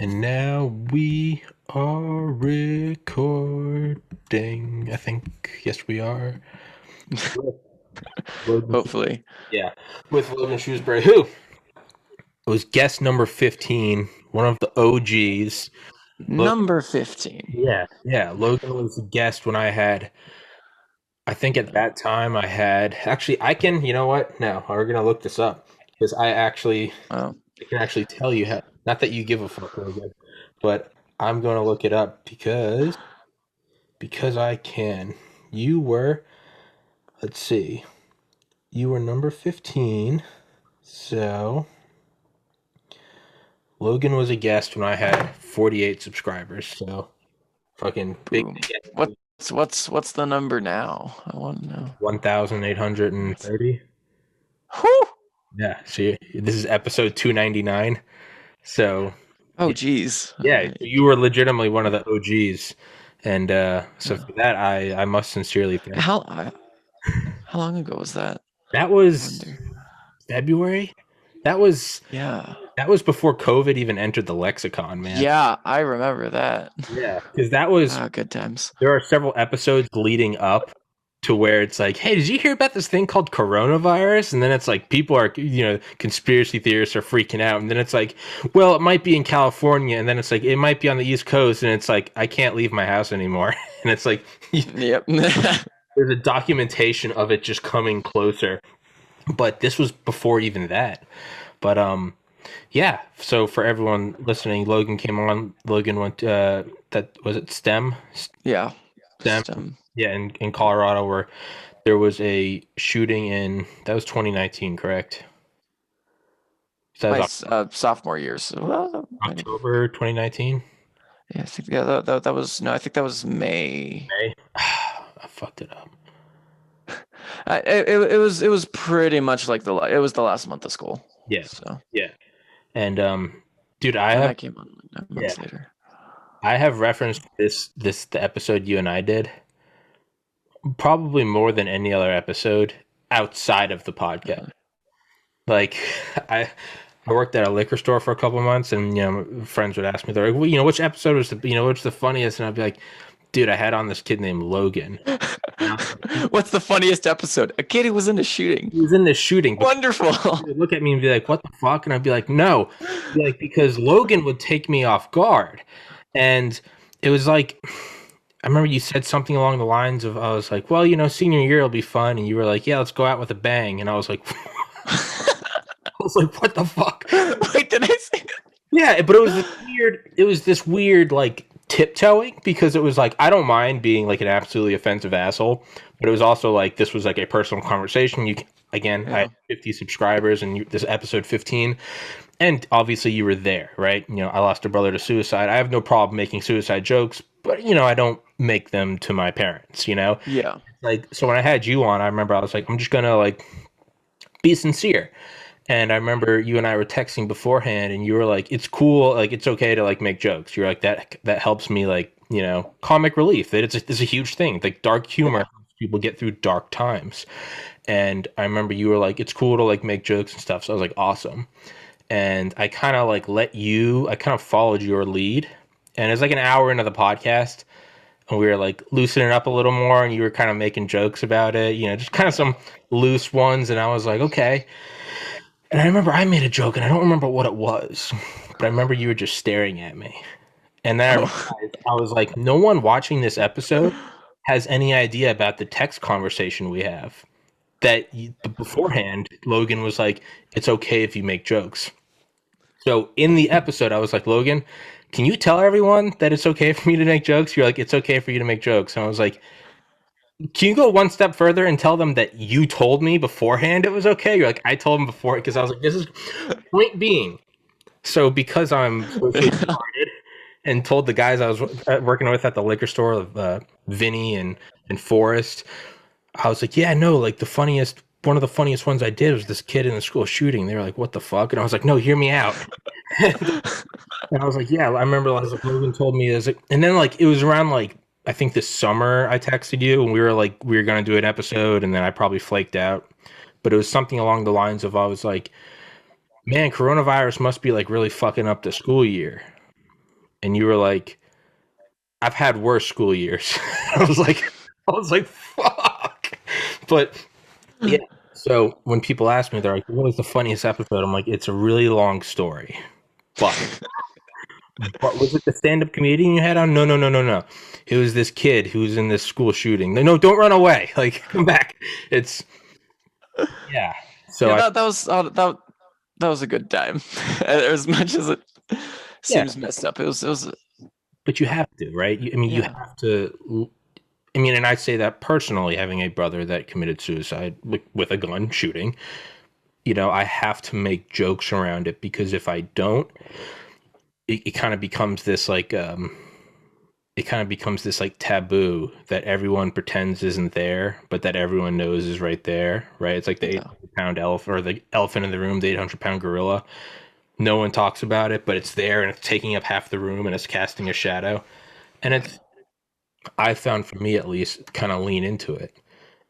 And now we are recording. I think, yes, we are. Logan, Hopefully. yeah, with Logan Shrewsbury, who was guest number 15, one of the OGs. Logan, Number 15. yeah. Logan was a guest when I think at that time actually, you know what? No, we're going to look this up because Oh, I can actually tell you how, not that you give a fuck, Logan, but I'm going to look it up because I can. You were, let's see, you were number 15. So Logan was a guest when I had 48 subscribers. So fucking big boom. to get What's the number now? I want to know. 1,830. Whew! Yeah. So this is episode 299. So Oh, geez. yeah, you were legitimately one of the OGs. And so for that, I must sincerely thank you. How long ago was that? That I was wonder. February. That was Yeah. that was before COVID even entered the lexicon, man. Yeah, I remember that. Yeah, because that was Ah, good times. there are several episodes leading up to where it's like, hey, did you hear about this thing called coronavirus? And then it's like people are, conspiracy theorists are freaking out. And then it's like, well, it might be in California. And then it's like, it might be on the East Coast. And it's like, I can't leave my house anymore. And it's like, Yep. there's a documentation of it just coming closer. But this was before even that. But yeah. So for everyone listening, Logan came on. Logan went. That was it. Yeah. STEM. Yeah, in Colorado, where there was a shooting that was 2019, correct? So that My was sophomore year. So, well, October 2019. yeah, I think that was no. I think that was May. May. I fucked it up. It was pretty much like it was the last month of school. Yeah, So yeah. And dude, and I came on like 9 months later. I have referenced the episode you and I did probably more than any other episode outside of the podcast. Like I I worked at a liquor store for a couple of months, and friends would ask me, they're like, well, which episode was which the funniest? And I'd be like, dude, I had on this kid named Logan. What's the funniest episode? A kid who was in a shooting. He was in this shooting. Wonderful. He would look at me and be like, what the fuck? And I'd be like, no. Be like, because Logan would take me off guard. And it was like, I remember you said something along the lines of, I was like, well, senior year will be fun. And you were like, yeah, let's go out with a bang. And I was like, what the fuck? Wait, did I say that? Yeah, but it was this weird like tiptoeing, because it was like, I don't mind being like an absolutely offensive asshole, but it was also like, this was like a personal conversation. I had 50 subscribers, and this episode 15, and obviously you were there, right? I lost a brother to suicide. I have no problem making suicide jokes, but I don't make them to my parents, Yeah. like, so when I had you on, I remember I was like, I'm just gonna like be sincere. And I remember you and I were texting beforehand, and you were like, it's cool, like it's okay to like make jokes. You're like, that helps me, like, comic relief. That it's a huge thing. Like dark humor helps people get through dark times. And I remember you were like, it's cool to like make jokes and stuff. So I was like, awesome. And I kind of like I kind of followed your lead. And it was like an hour into the podcast, and we were like loosening up a little more, and you were kind of making jokes about it, just kind of some loose ones. And I was like, okay. And I remember I made a joke, and I don't remember what it was, but I remember you were just staring at me. And then I was like, no one watching this episode has any idea about the text conversation we have. Beforehand, Logan was like, it's okay if you make jokes. So in the episode, I was like, Logan, can you tell everyone that it's okay for me to make jokes? You're like, it's okay for you to make jokes. And I was like, can you go one step further and tell them that you told me beforehand it was okay? You're like, I told them before, because I was like, this is point being. So because I'm socially retarded and told the guys I was working with at the liquor store, of Vinny and Forrest, I was like, yeah, no, like one of the funniest ones I did was this kid in the school shooting. They were like, what the fuck? And I was like, no, hear me out. And I was like, yeah, I remember, I was like, Logan told me this. And then like, it was around like, I think this summer I texted you, and we were going to do an episode, and then I probably flaked out. But it was something along the lines of, I was like, man, coronavirus must be like really fucking up the school year. And you were like, I've had worse school years. I was like, fuck. But yeah. So when people ask me, they're like, what was the funniest episode? I'm like, it's a really long story. But what was it, the stand-up comedian you had on? No, no, no, no, no. It was this kid who was in this school shooting. No, don't run away. Like, come back. It's yeah. So Yeah, I that was a good time. As much as it yeah, seems messed up, it was but you have to, right? I mean, you yeah. have to. I mean, and I say that personally, having a brother that committed suicide with a gun shooting. You know, I have to make jokes around it because if I don't, it kind of becomes this like it kind of becomes this like taboo that everyone pretends isn't there, but that everyone knows is right there, right? It's like the Yeah. 800-pound elephant or the elephant in the room, the 800-pound gorilla. No one talks about it, but it's there and it's taking up half the room and it's casting a shadow. And it's, I found for me at least, kind of lean into it.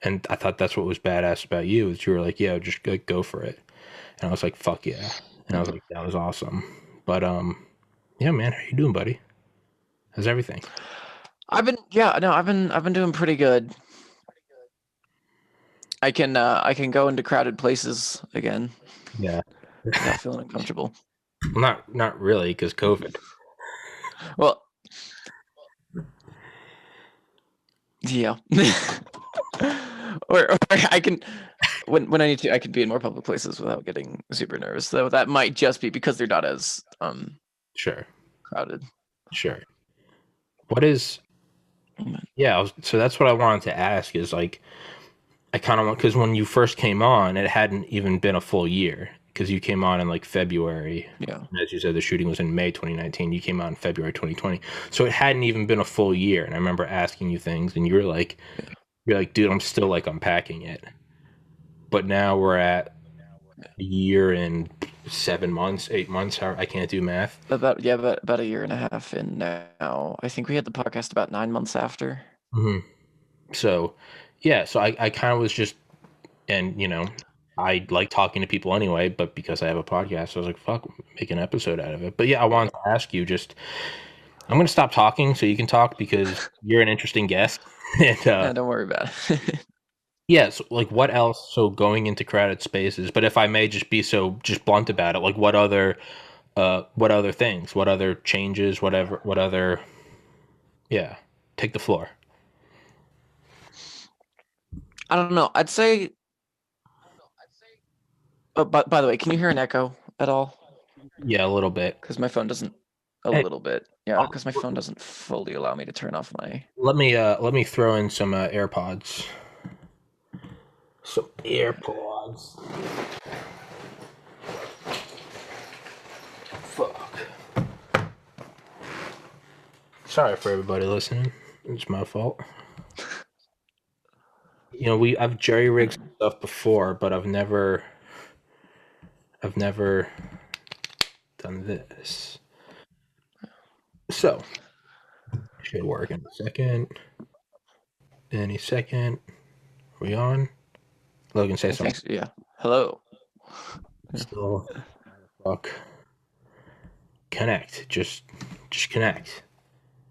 And I thought that's what was badass about you is you were like, yeah, just go for it. And I was like, fuck yeah. And I was like, that was awesome. But yeah, man, how you doing, buddy? How's everything? I've been doing pretty good. I can go into crowded places again Yeah. without feeling uncomfortable. Not really, because COVID. Well, yeah. or I can when I need to, I can be in more public places without getting super nervous. Though that might just be because they're not as Sure, crowded. sure. What is yeah, so that's what I wanted to ask is like I kind of want because when you first came on, it hadn't even been a full year because you came on in like February. Yeah. And as you said, the shooting was in May 2019. You came on in February 2020, so it hadn't even been a full year. And I remember asking you things, and you're like, dude, I'm still like unpacking it. But now we're at a year and 7 months, 8 months. How I can't do math. About a year and a half in now. I think we had the podcast about 9 months after. Hmm. So, yeah, so I kind of was just, and I like talking to people anyway, but because I have a podcast, I was like, fuck, make an episode out of it. But yeah, I wanted to ask you just, I'm going to stop talking so you can talk because you're an interesting guest. And Don't worry about it. yeah, so like what else? So going into crowded spaces, but if I may just be so just blunt about it, like what other things, what other changes, whatever, what other, yeah, take the floor. I don't know. I'd say. Oh, but by the way, can you hear an echo at all? Yeah, a little bit. Because my phone doesn't. A Hey, little bit. Yeah, because my phone doesn't fully allow me to turn off my. let me throw in some AirPods. Some AirPods. Fuck. Sorry for everybody listening. It's my fault. I've jerry rigged stuff before, but I've never done this. So should work in a second. Any second. Are we on? Logan, say I something. think so, yeah. Hello. Still, fuck. Connect. Just connect.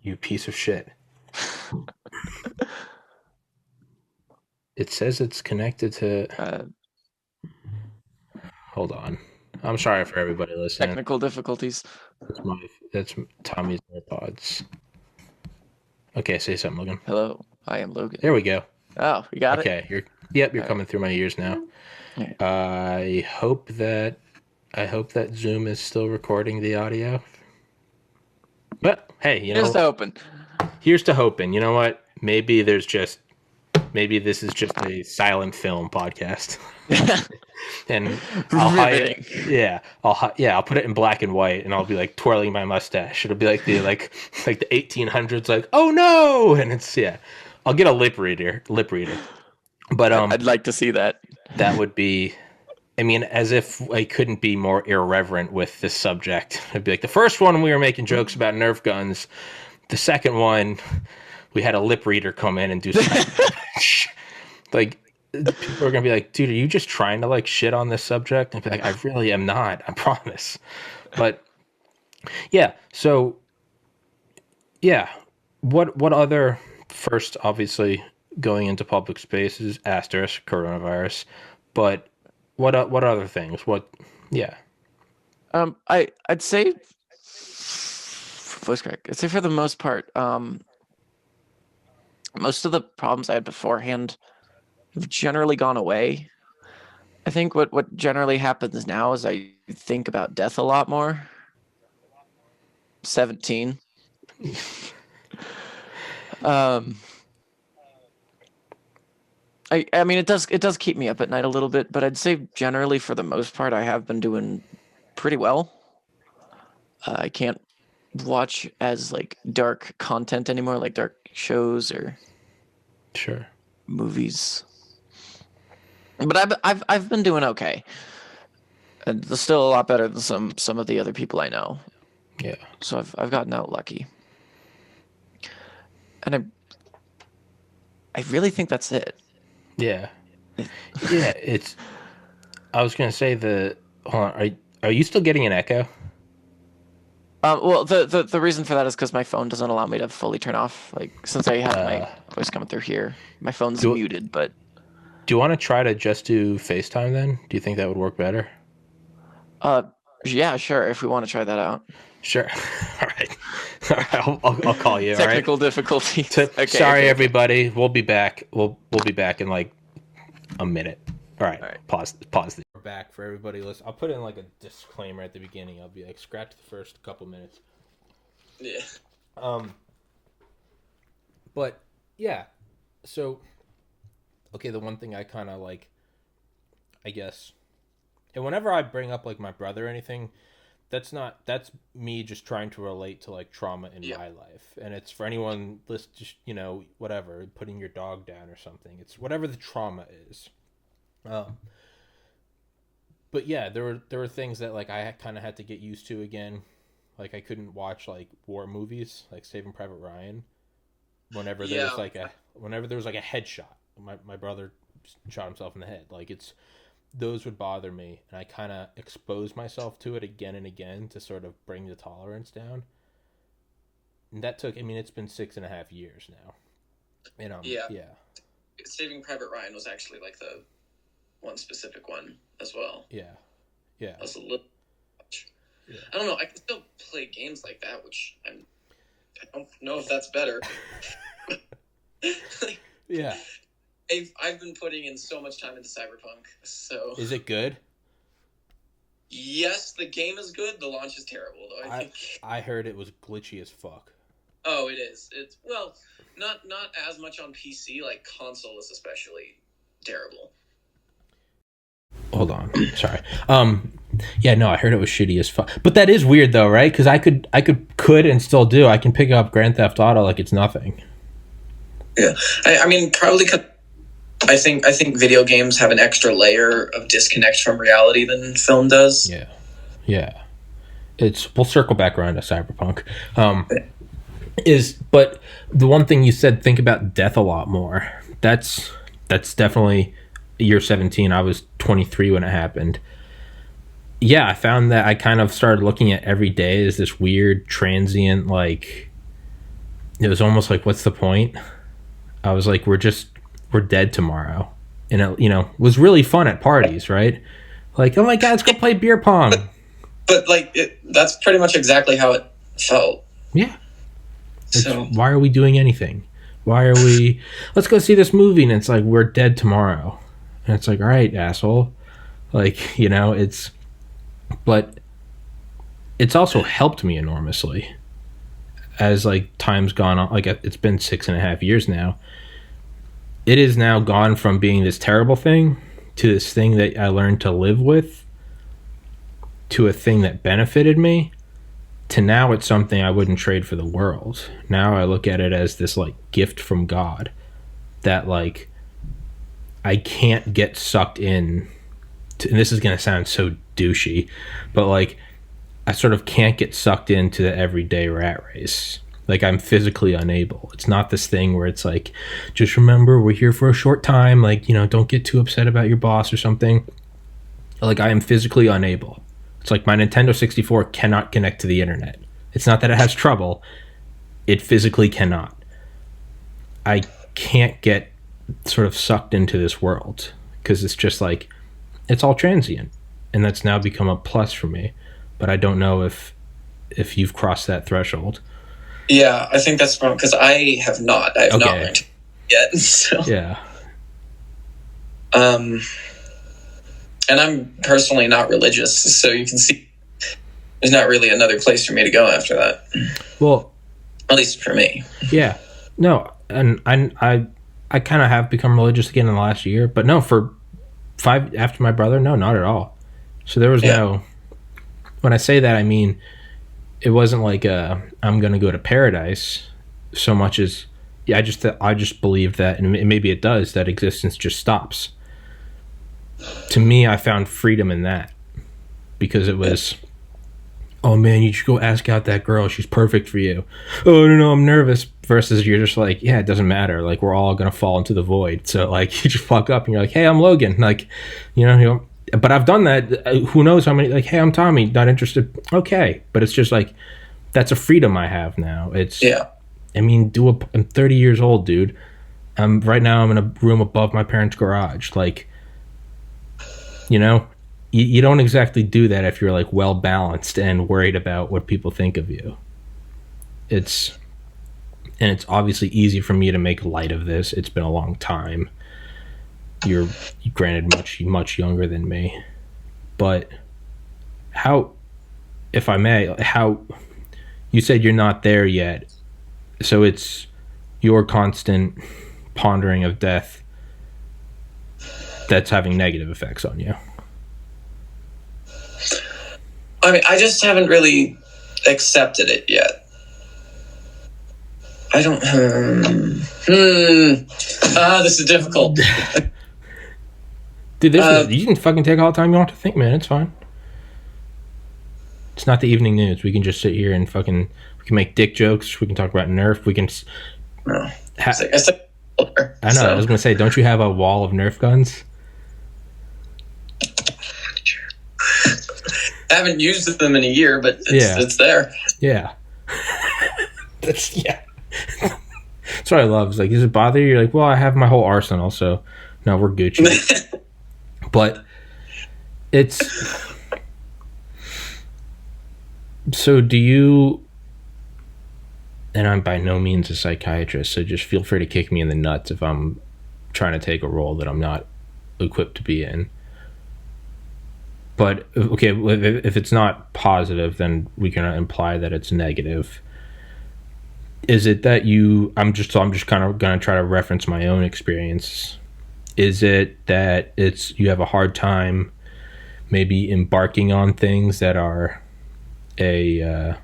You piece of shit. It says it's connected to. Hold on. I'm sorry for everybody listening. Technical difficulties. That's Tommy's AirPods. Okay, say something, Logan. Hello, I am Logan. There we go. Oh, you got it? Okay, you're coming through my ears now. Right. I hope that Zoom is still recording the audio. But hey, Just open. here's to hoping. You know what? Maybe this is just a silent film podcast. And I'll put it in black and white, and I'll be like twirling my mustache. It'll be like the 1800s, like oh no, and it's I'll get a lip reader. But I'd like to see that. that would be. I mean, as if I couldn't be more irreverent with this subject. I'd be like, the first one we were making jokes about Nerf guns. The second one, we had a lip reader come in and do something. Like, people are gonna be like, dude, are you just trying to like shit on this subject? And be like, I really am not, I promise. But yeah, so yeah, what other, first, obviously going into public spaces, asterisk coronavirus, but what other things? What, yeah, I'd say voice crack. I'd say for the most part, most of the problems I had beforehand have generally gone away. I think what generally happens now is I think about death a lot more. 17. Um, I mean it does keep me up at night a little bit, but I'd say generally for the most part I have been doing pretty well. I can't watch as like dark content anymore, like dark shows or sure, movies. But I've been doing okay. And it's still a lot better than some of the other people I know. yeah, So I've gotten out lucky. And I really think that's it. yeah, yeah. It's, I was gonna say the, hold on, are you still getting an echo? Well, the reason for that is because my phone doesn't allow me to fully turn off. Like since I have my voice coming through here, my phone's Do muted. But do you want to try to just do FaceTime then? Do you think that would work better? uh, yeah, sure. If we want to try that out. Sure. All right. All right. I'll call you. All right. Technical difficulties. So, Okay. sorry, Okay. everybody. We'll be back. We'll be back in like a minute. All right. All right. Pause. We're back for everybody. Listen, I'll put in like a disclaimer at the beginning. I'll be like, scratch the first couple minutes. Yeah. But yeah. So, okay, the one thing I kind of like, I guess, and whenever I bring up like my brother or anything, that's me just trying to relate to like trauma in my life, and it's for anyone just whatever, putting your dog down or something, it's whatever the trauma is. But yeah, there were things that like I kind of had to get used to again. Like I couldn't watch like war movies like Saving Private Ryan whenever there was like a headshot. My brother shot himself in the head. Like it's, those would bother me, and I kind of expose myself to it again and again to sort of bring the tolerance down. And that took, I mean, it's been 6.5 years now. And yeah. Saving Private Ryan was actually like the one specific one as well. Yeah. Yeah. That was a little much. Yeah. I don't know. I can still play games like that, which I don't know if that's better. Yeah. I've been putting in so much time into Cyberpunk. So is it good? Yes, the game is good. The launch is terrible, though. I heard it was glitchy as fuck. Oh, it is. It's not as much on PC. Like console is especially terrible. Hold on, sorry. Yeah, no, I heard it was shitty as fuck. But that is weird though, right? Because I could and still do. I can pick up Grand Theft Auto like it's nothing. Yeah, I mean probably. I think video games have an extra layer of disconnect from reality than film does. Yeah. We'll circle back around to Cyberpunk. But the one thing you said, think about death a lot more. That's definitely, you're 17. I was 23 when it happened. Yeah, I found that I kind of started looking at every day as this weird transient, like, it was almost like, what's the point? I was like, we're dead tomorrow. And it was really fun at parties, right? Like, oh my God, let's go play beer pong. But like, that's pretty much exactly how it felt. Yeah. So why are we doing anything? Let's go see this movie, and it's like, we're dead tomorrow. And it's like, all right, asshole. Like, but it's also helped me enormously as like time's gone on. Like it's been 6.5 years now. It is now gone from being this terrible thing to this thing that I learned to live with, to a thing that benefited me, to now it's something I wouldn't trade for the world. Now I look at it as this like gift from God that like I can't get sucked in to, and this is going to sound so douchey, but like I sort of can't get sucked into the everyday rat race. Like, I'm physically unable. It's not this thing where it's like, just remember, we're here for a short time. Like, don't get too upset about your boss or something. Like, I am physically unable. It's like my Nintendo 64 cannot connect to the internet. It's not that it has trouble. It physically cannot. I can't get sort of sucked into this world because it's just like, it's all transient. And that's now become a plus for me. But I don't know if you've crossed that threshold. Yeah, I think that's wrong because I have not. I have not learned yet. So. Yeah. And I'm personally not religious, so you can see there's not really another place for me to go after that. Well, at least for me. Yeah. No, and I kind of have become religious again in the last year, but no, for 5 after my brother, no, not at all. So there was no. When I say that, I mean, it wasn't like I'm gonna go to paradise so much as I just believe that, and maybe it does, that existence just stops. To me, I found freedom in that because it was, oh man, you should go ask out that girl, she's perfect for you. Oh no, I'm nervous. Versus you're just like, yeah, it doesn't matter, like we're all gonna fall into the void. So like you just fuck up and you're like, hey, I'm Logan, like but I've done that. Who knows how many? Like, hey, I'm Tommy, not interested. Okay, but it's just like that's a freedom I have now. It's I mean, I'm 30 years old, dude. Right now I'm in a room above my parents' garage. Like, you don't exactly do that if you're like well balanced and worried about what people think of you. It's obviously easy for me to make light of this. It's been a long time. You're granted much younger than me, but how, if I may, how you said you're not there yet, so it's your constant pondering of death that's having negative effects on you. I mean, I just haven't really accepted it yet. I don't. This is difficult. Dude, you can fucking take all the time you want to think, man. It's fine. It's not the evening news. We can just sit here and we can make dick jokes. We can talk about Nerf. We can. No. I know. So. I was gonna say, don't you have a wall of Nerf guns? I haven't used them in a year, but it's there. Yeah. That's what I love. It's like, does it bother you? You're like, well, I have my whole arsenal, so no, we're Gucci. But it's so. Do you? And I'm by no means a psychiatrist, so just feel free to kick me in the nuts if I'm trying to take a role that I'm not equipped to be in. But okay, if it's not positive, then we can imply that it's negative. Is it that I'm just kind of going to try to reference my own experience. Is it that you have a hard time maybe embarking on things that are a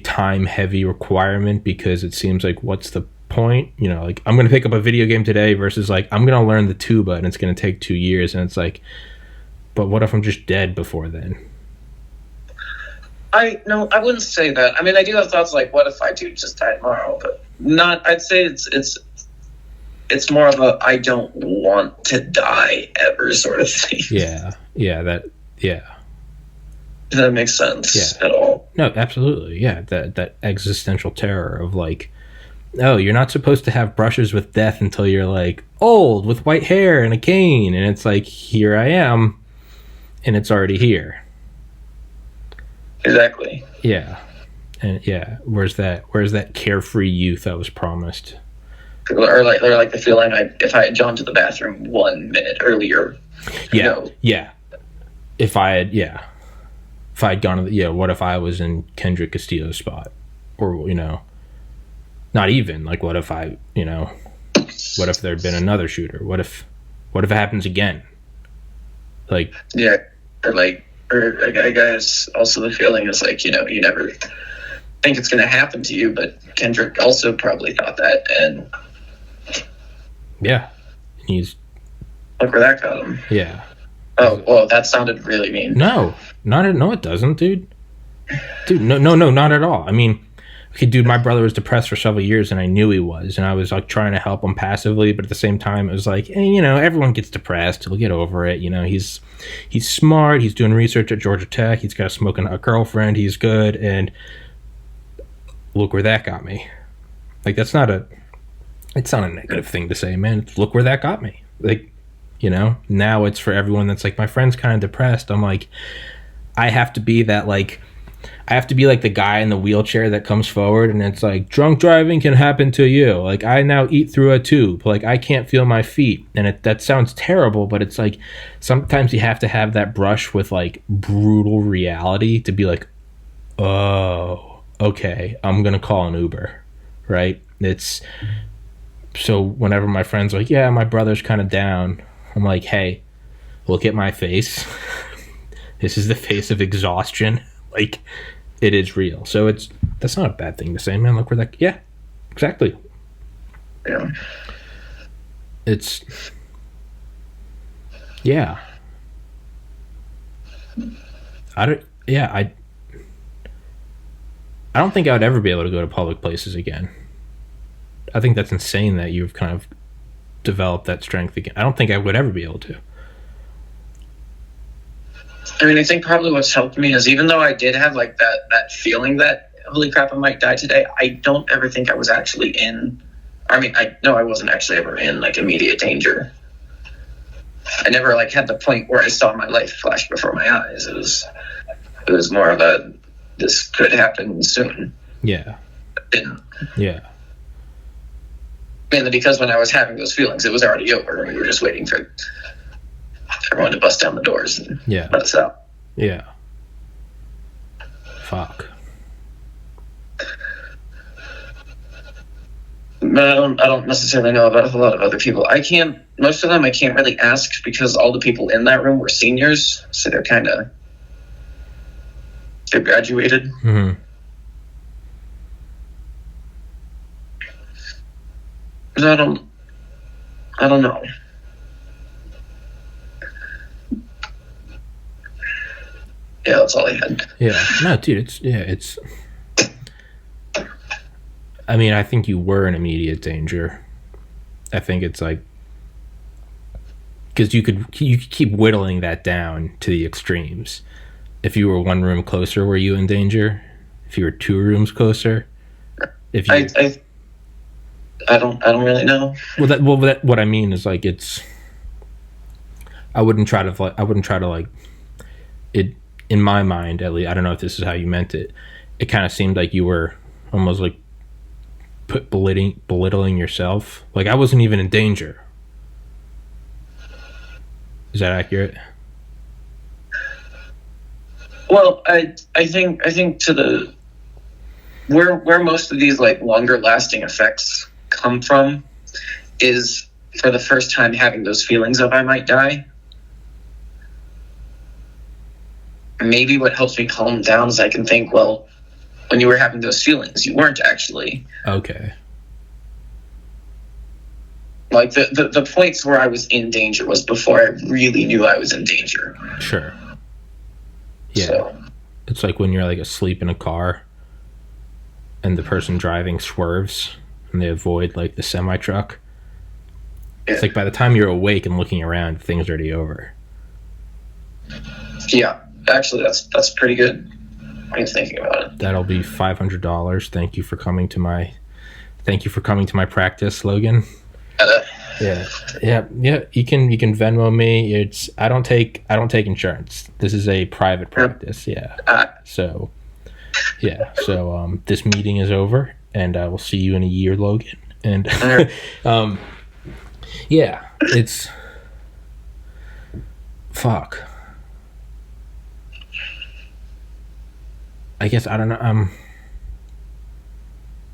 time heavy requirement because it seems like, what's the point? Like, I'm going to pick up a video game today versus like, I'm going to learn the tuba and it's going to take 2 years. And it's like, but what if I'm just dead before then? I wouldn't say that. I mean, I do have thoughts like, what if I do just die tomorrow? But not. I'd say it's more of a I don't want to die ever sort of thing. Yeah. Does that make sense at all? No, absolutely. Yeah, that existential terror of like, oh, you're not supposed to have brushes with death until you're like old with white hair and a cane, and it's like, here I am, and it's already here. Exactly. Yeah. And where's that carefree youth I was promised? Or like the feeling if I had gone to the bathroom 1 minute earlier. Yeah. If I had gone to what if I was in Kendrick Castillo's spot? Or, not even, like, what if what if there'd been another shooter? What if it happens again? Like, yeah, or I guess also the feeling is like, you never think it's going to happen to you, but Kendrick also probably thought that, and he's look where that got him. Yeah. Oh, well, that sounded really mean. No, it doesn't, dude. Dude, no, not at all. I mean, okay, dude, my brother was depressed for several years, and I knew he was, and I was like trying to help him passively, but at the same time, it was like, everyone gets depressed. He'll get over it. He's smart. He's doing research at Georgia Tech. He's got a girlfriend. He's good, and look where that got me. Like, it's not a negative thing to say, man. Look where that got me. Like, now it's for everyone that's like, my friend's kind of depressed. I'm like, I have to be like the guy in the wheelchair that comes forward, and it's like, drunk driving can happen to you. Like, I now eat through a tube. Like, I can't feel my feet. And that sounds terrible, but it's like, sometimes you have to have that brush with like brutal reality to be like, oh, okay, I'm going to call an Uber. Right. So whenever my friends are like, yeah, my brother's kind of down, I'm like, hey, look at my face. This is the face of exhaustion. Like, it is real. So that's not a bad thing to say, man. Look where that, yeah, exactly. Yeah. Yeah. I don't think I would ever be able to go to public places again. I think that's insane that you've kind of developed that strength again. I don't think I would ever be able to. I mean, I think probably what's helped me is, even though I did have like that feeling that, holy crap, I might die today, I don't ever think I was actually in. I mean, I wasn't actually ever in like immediate danger. I never like had the point where I saw my life flash before my eyes. It was more of a, this could happen soon. Yeah. It didn't. Yeah. Mainly because when I was having those feelings, it was already over. We were just waiting for everyone to bust down the doors and let us out. Yeah. Fuck. But I don't necessarily know about a lot of other people. Most of them I can't really ask, because all the people in that room were seniors, so they're graduated. Mm-hmm. But I don't know. Yeah, that's all I had. Yeah. No, dude, it's I mean, I think you were in immediate danger. I think it's like, because you could keep whittling that down to the extremes. If you were one room closer, were you in danger? If you were two rooms closer, if you, I don't really know. What I mean is, like, I wouldn't try to like it, in my mind at least. I don't know if this is how you meant it. It kind of seemed like you were almost like belittling yourself. Like, I wasn't even in danger. Is that accurate? Well, I think to the where most of these like longer lasting effects come from is for the first time having those feelings of I might die. Maybe what helps me calm down is I can think, well, when you were having those feelings, you weren't actually. Okay. Like, the points where I was in danger was before I really knew I was in danger. Sure. Yeah. So, it's like when you're like asleep in a car and the person driving swerves and they avoid like the semi truck. Yeah. It's like by the time you're awake and looking around, things are already over. Yeah. Actually, that's pretty good. I'm thinking about it. That'll be $500. Thank you for coming to my practice, Logan. Yeah. You can Venmo me. I don't take insurance. This is a private practice. Yeah. So this meeting is over, and we'll see you in a year, Logan. And yeah, it's fuck. I guess I don't know.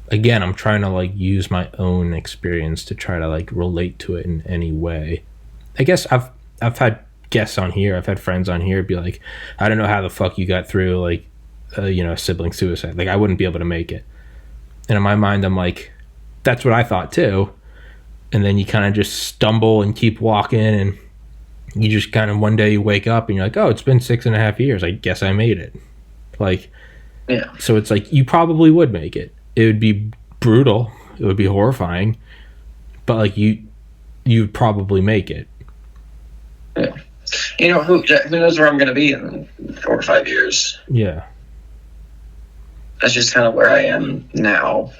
Again, I'm trying to like use my own experience to try to like relate to it in any way. I guess I've had guests on here, I've had friends on here be like, I don't know how the fuck you got through like a sibling suicide. Like, I wouldn't be able to make it. And in my mind, I'm like, that's what I thought too. And then you kind of just stumble and keep walking, and you just kind of one day you wake up and you're like, oh, it's been 6.5 years. I guess I made it. Like, Yeah. So it's like you probably would make it. It would be brutal. It would be horrifying, but like you'd probably make it. Yeah. Who knows where I'm going to be in 4 or 5 years? Yeah. That's just kind of where I am now.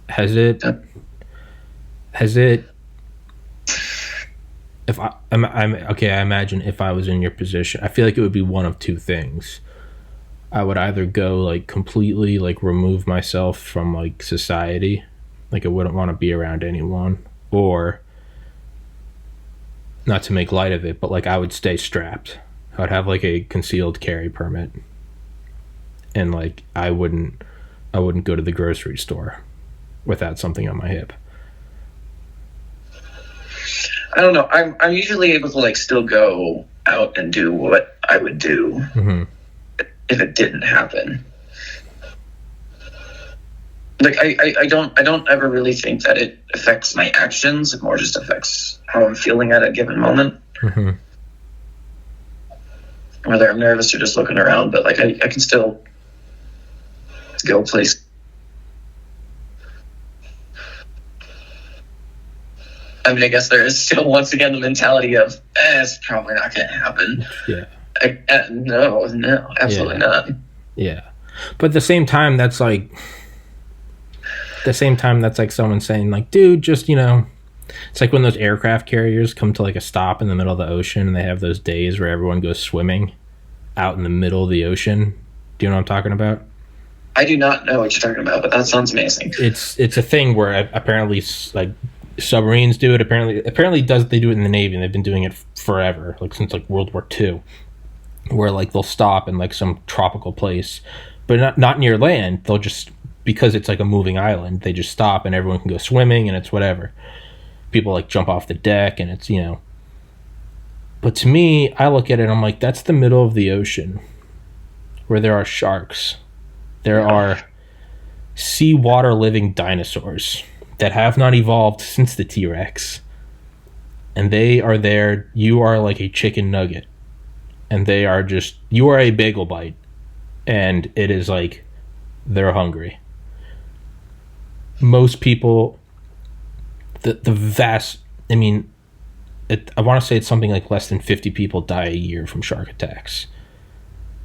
Has it? If I'm okay, I imagine if I was in your position, I feel like it would be one of two things. I would either go like completely like remove myself from like society, like I wouldn't want to be around anyone, or not to make light of it, but like I would stay strapped. I would have like a concealed carry permit, and like I wouldn't go to the grocery store without something on my hip. I don't know. I'm usually able to like still go out and do what I would do if it didn't happen. Like I don't ever really think that it affects my actions. It more just affects how I'm feeling at a given moment. Mm-hmm. Whether I'm nervous or just looking around, but like I can still go place. I mean, I guess there is still once again the mentality of it's probably not going to happen. Yeah. No, absolutely not. Yeah, but at the same time, that's like someone saying like, dude, just it's like when those aircraft carriers come to like a stop in the middle of the ocean and they have those days where everyone goes swimming out in the middle of the ocean. Do you know what I'm talking about? I do not know what you're talking about, but that sounds amazing. It's a thing where apparently like submarines do it. Apparently they do it in the Navy, and they've been doing it forever, like since like World War II, where like they'll stop in like some tropical place, but not near land. They'll just, because it's like a moving island, they just stop and everyone can go swimming and it's whatever. People like jump off the deck and it's But to me, I look at it and I'm like, that's the middle of the ocean where there are sharks. There are seawater living dinosaurs that have not evolved since the T-Rex. And they are there. You are like a chicken nugget. And they are just, you are a bagel bite. And it is like, they're hungry. Most people, the vast, I want to say it's something like less than 50 people die a year from shark attacks.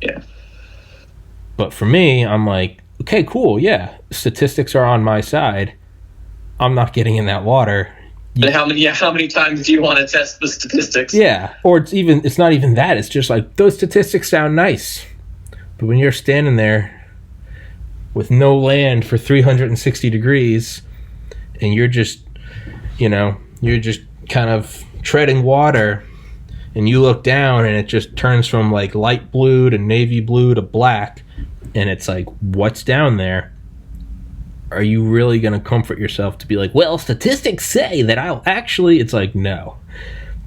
Yeah. But for me, I'm like, okay, cool, yeah. Statistics are on my side. I'm not getting in that water. And how many times do you want to test the statistics? Yeah, or it's not even that. It's just like, those statistics sound nice. But when you're standing there with no land for 360 degrees and you're just kind of treading water and you look down and it just turns from like light blue to navy blue to black, and it's like, what's down there? Are you really going to comfort yourself to be like, well, statistics say that I'll actually... It's like, no.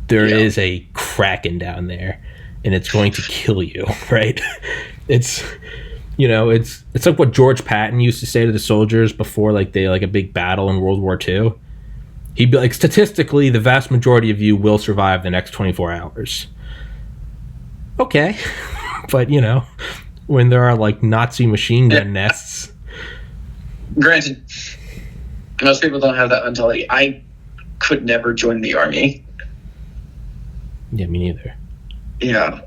There is a kraken down there, and it's going to kill you, right? It's like what George Patton used to say to the soldiers before like they like a big battle in World War II. He'd be like, statistically, the vast majority of you will survive the next 24 hours. Okay. But, when there are like Nazi machine gun nests... Granted, most people don't have that mentality. I could never join the army. Yeah, me neither. Yeah.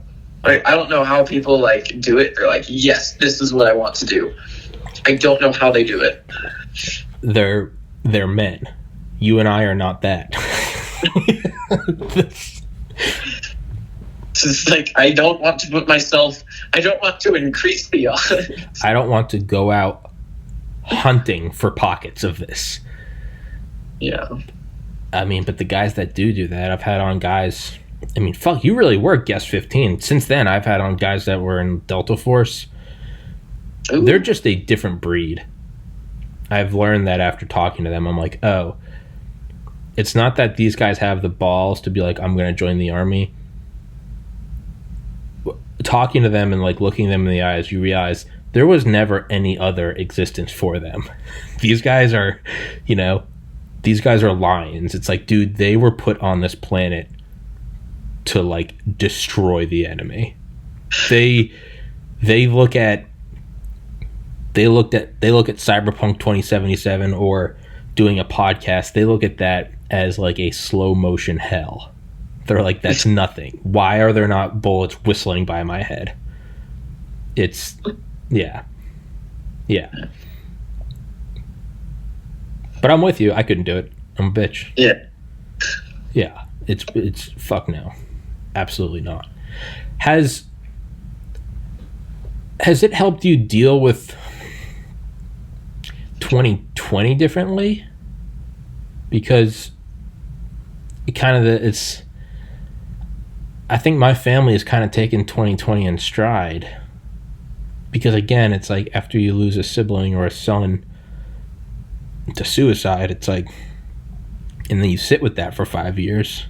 Like, I don't know how people like do it. They're like, yes, this is what I want to do. I don't know how they do it. They're men. You and I are not that. It's just like, I don't want to increase the odds. I don't want to go out hunting for pockets of this. Yeah. But the guys that do that, I've had on guys... fuck, you really were guest 15. Since then, I've had on guys that were in Delta Force. Ooh. They're just a different breed. I've learned that after talking to them. I'm like, oh, it's not that these guys have the balls to be like, I'm going to join the army. Talking to them and like looking them in the eyes, you realize there was never any other existence for them. These guys are, lions. It's like, dude, they were put on this planet to like destroy the enemy. They look at Cyberpunk 2077 or doing a podcast. They look at that as like a slow motion hell. They're like, that's nothing. Why are there not bullets whistling by my head? It's yeah. But I'm with you. I couldn't do it. I'm a bitch. Yeah. It's fuck no. Absolutely not. Has it helped you deal with 2020 differently? Because I think my family has kind of taken 2020 in stride. Because again, it's like after you lose a sibling or a son to suicide, it's like, and then you sit with that for 5 years.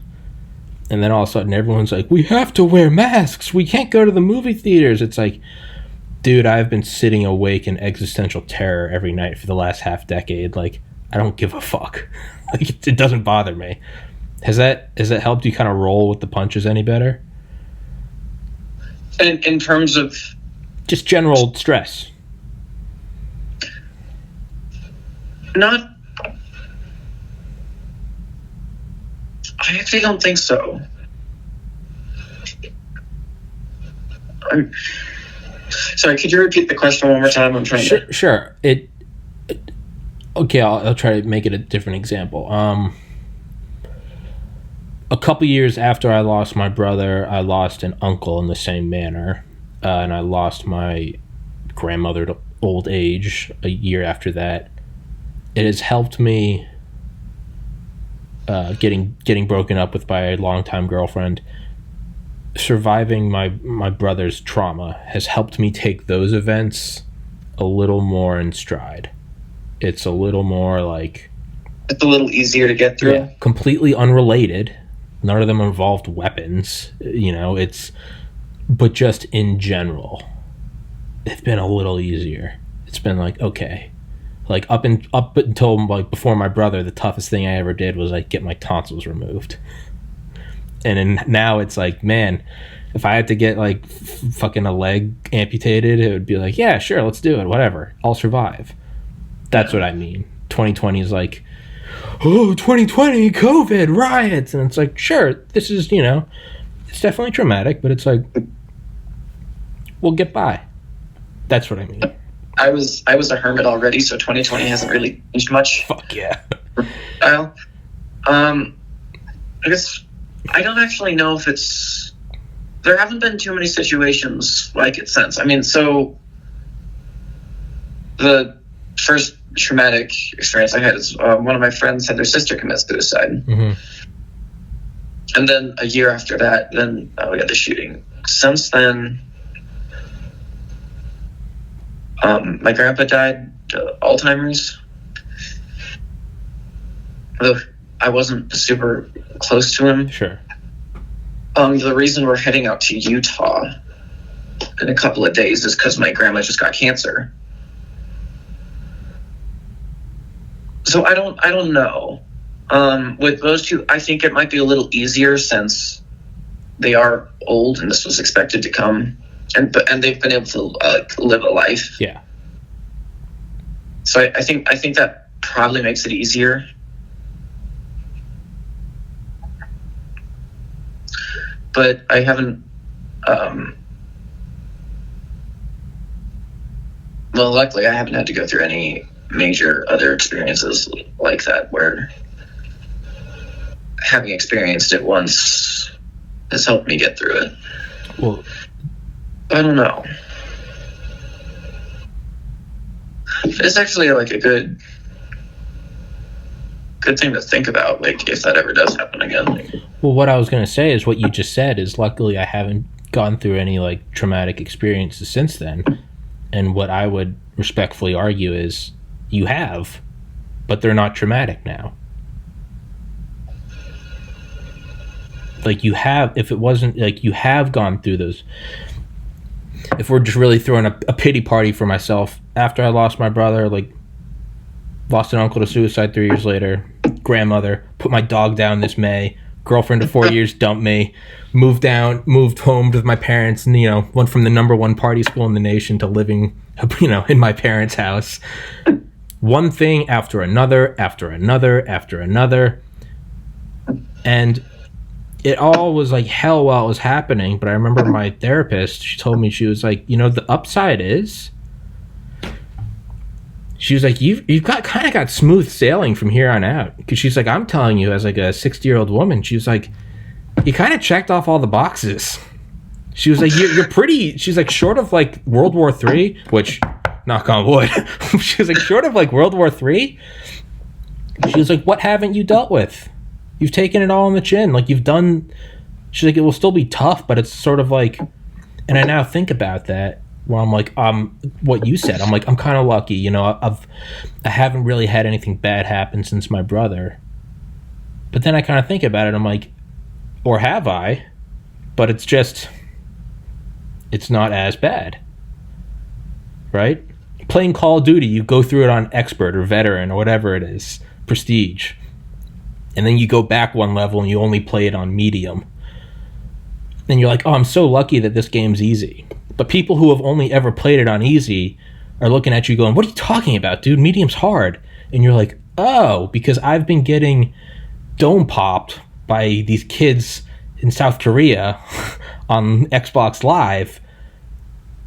And then all of a sudden everyone's like, we have to wear masks. We can't go to the movie theaters. It's like, dude, I've been sitting awake in existential terror every night for the last half decade. Like, I don't give a fuck. Like, it doesn't bother me. Has that helped you kind of roll with the punches any better? In terms of just general stress. Not. I actually don't think so. Sorry, could you repeat the question one more time? I'm trying to. Sure. Okay, I'll try to make it a different example. A couple years after I lost my brother, I lost an uncle in the same manner, and I lost my grandmother to old age a year after that. It has helped me getting broken up with by a longtime girlfriend. Surviving my brother's trauma has helped me take those events a little more in stride. It's a little more like... It's a little easier to get through. Yeah, completely unrelated. None of them involved weapons, but just in general, it's been a little easier. It's been like, okay, like up until like before my brother, the toughest thing I ever did was like get my tonsils removed. And now it's like, man, if I had to get like fucking a leg amputated, it would be like, yeah, sure, let's do it, whatever, I'll survive. That's what I mean. 2020 is like, oh, 2020, COVID, riots. And it's like, sure, this is, it's definitely traumatic, but it's like, we'll get by. That's what I mean. I was a hermit already, so 2020 hasn't really changed much. Fuck yeah. I guess I don't actually know if it's... There haven't been too many situations like it since. I mean, so the first traumatic experience I had is one of my friends had their sister commit suicide. Mm-hmm. And then a year after that, then we got the shooting. Since then, my grandpa died, Alzheimer's. Although I wasn't super close to him. Sure. The reason we're heading out to Utah in a couple of days is because my grandma just got cancer. So I don't know. With those two, I think it might be a little easier since they are old and this was expected to come, and they've been able to live a life. Yeah. So I think that probably makes it easier. But I haven't. Well, luckily, I haven't had to go through any major other experiences like that, where having experienced it once has helped me get through it. Well, I don't know. It's actually like a good thing to think about, like if that ever does happen again. Well, what I was going to say is what you just said is luckily I haven't gone through any like traumatic experiences since then. And what I would respectfully argue is you have, but they're not traumatic now. Like you have, if it wasn't like you have gone through those. If we're just really throwing a pity party for myself, after I lost my brother, like lost an uncle to suicide 3 years later, grandmother, put my dog down this May, girlfriend of 4 years dumped me, moved home with my parents, and, went from the number one party school in the nation to living, in my parents' house. One thing after another, after another, after another. And it all was like hell while it was happening. But I remember my therapist, she told me, she was like, the upside is, she was like, you've got smooth sailing from here on out. Because she's like, I'm telling you, as like a 60-year-old woman, she was like, you kind of checked off all the boxes. She was like, you're pretty, she's like, short of like World War III, which, knock on wood, she was like, short of like World War III, she was like, what haven't you dealt with? You've taken it all on the chin. Like, you've done, she's like, it will still be tough, but it's sort of like, and I now think about that, where I'm like, what you said, I'm like, I'm kind of lucky, I haven't really had anything bad happen since my brother. But then I kind of think about it, I'm like, or have I? But it's not as bad, right? Playing Call of Duty, you go through it on expert or veteran or whatever it is, prestige, and then you go back one level and you only play it on medium. And you're like, oh, I'm so lucky that this game's easy. But people who have only ever played it on easy are looking at you going, what are you talking about, dude? Medium's hard. And you're like, oh, because I've been getting dome popped by these kids in South Korea on Xbox Live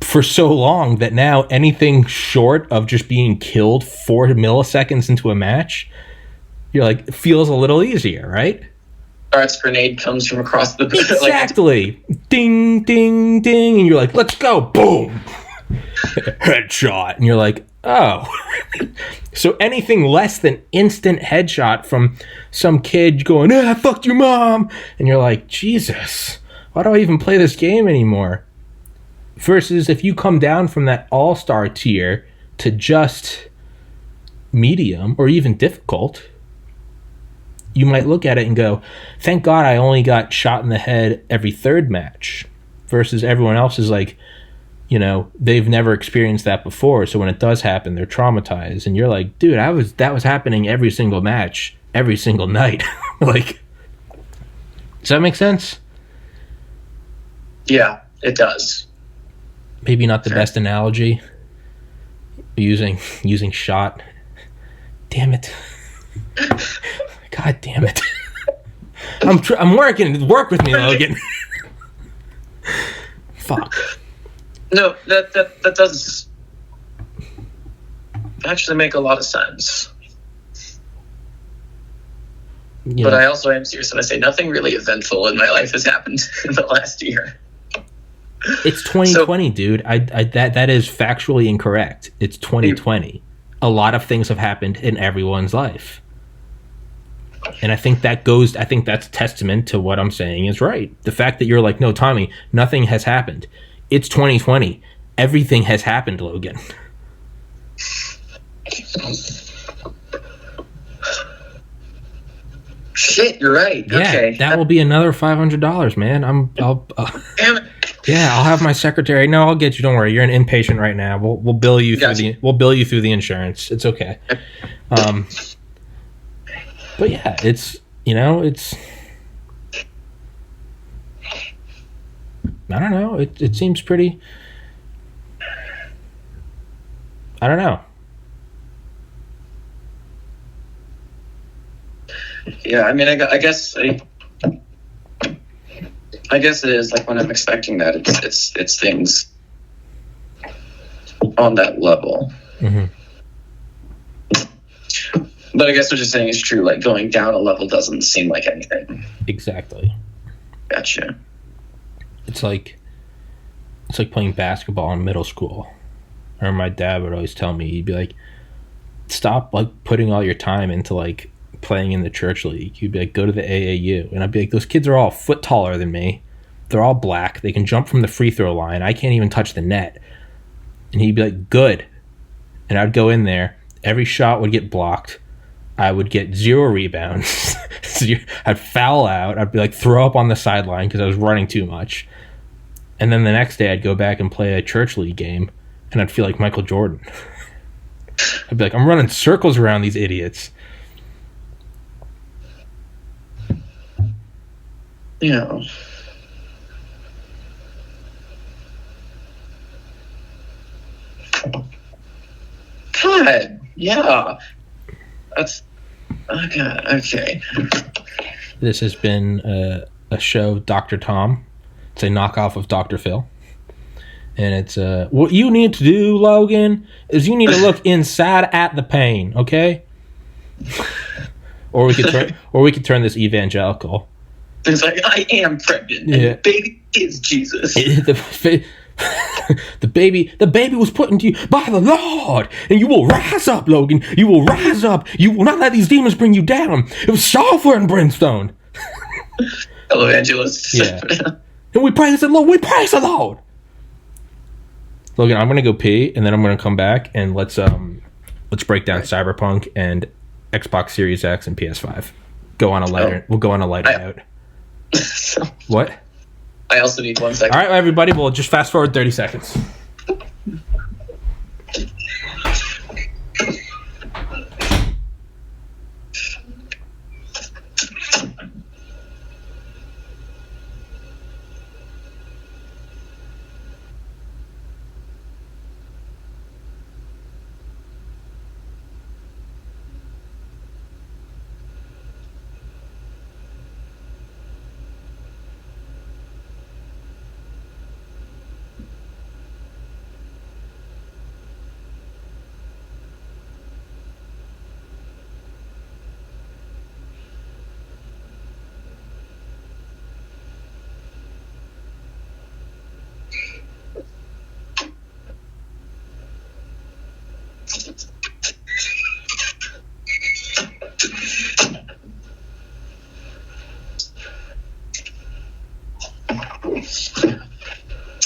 for so long that now anything short of just being killed 4 milliseconds into a match, you're like, it feels a little easier, right? Art's grenade comes from across the exactly. Ding, ding, ding, and you're like, let's go, boom, headshot, and you're like, oh. So anything less than instant headshot from some kid going, I fucked your mom, and you're like, Jesus, why do I even play this game anymore? Versus if you come down from that all-star tier to just medium or even difficult, you might look at it and go, thank God I only got shot in the head every third match. Versus everyone else is like, they've never experienced that before. So when it does happen, they're traumatized. And you're like, dude, that was happening every single match, every single night. Like, does that make sense? Yeah, it does. Maybe not the best analogy. Using shot. Damn it. God damn it. I'm working. Work with me, Logan. Fuck. No, that does actually make a lot of sense. Yeah. But I also am serious when I say nothing really eventful in my life has happened in the last year. It's 2020, dude. That is factually incorrect. It's 2020. A lot of things have happened in everyone's life. And I think that's testament to what I'm saying is right. The fact that you're like, no, Tommy, nothing has happened. It's 2020. Everything has happened, Logan. Shit, you're right. Yeah, okay. That will be another $500, man. Damn it. Yeah, I'll have my secretary. No, I'll get you. Don't worry. You're an inpatient right now. We'll bill you through the insurance. It's okay. But yeah, it's I don't know. It seems pretty. I don't know. Yeah, I mean, I guess it is like when I'm expecting that it's things on that level. Mm-hmm. But I guess what you're saying is true. Like going down a level doesn't seem like anything. Exactly. Gotcha. It's like playing basketball in middle school. Or my dad would always tell me, he'd be like, stop like putting all your time into like playing in the church league. You'd be like, go to the AAU. And I'd be like, those kids are all a foot taller than me. They're all black. They can jump from the free throw line. I can't even touch the net. And he'd be like, good. And I'd go in there. Every shot would get blocked. I would get 0 rebounds. I'd foul out. I'd be like, throw up on the sideline because I was running too much. And then the next day I'd go back and play a church league game and I'd feel like Michael Jordan. I'd be like, I'm running circles around these idiots. you know. God, yeah. That's okay. This has been a show, Dr. Tom. It's a knockoff of Dr. Phil. And it's what you need to do, Logan, is you need to look inside at the pain, okay? Or we could turn this evangelical. It's like, I am pregnant, and the baby is Jesus. The baby was put into you by the Lord, and you will rise up, Logan. You will rise up. You will not let these demons bring you down. It was sulfur and brimstone. Hello, evangelists. Yeah. And we praise the Lord. We praise the Lord. Logan, I'm gonna go pee, and then I'm gonna come back, and let's break down Cyberpunk and Xbox Series X and PS5. We'll go on a lighter note. What? I also need 1 second. All right, everybody. We'll just fast forward 30 seconds.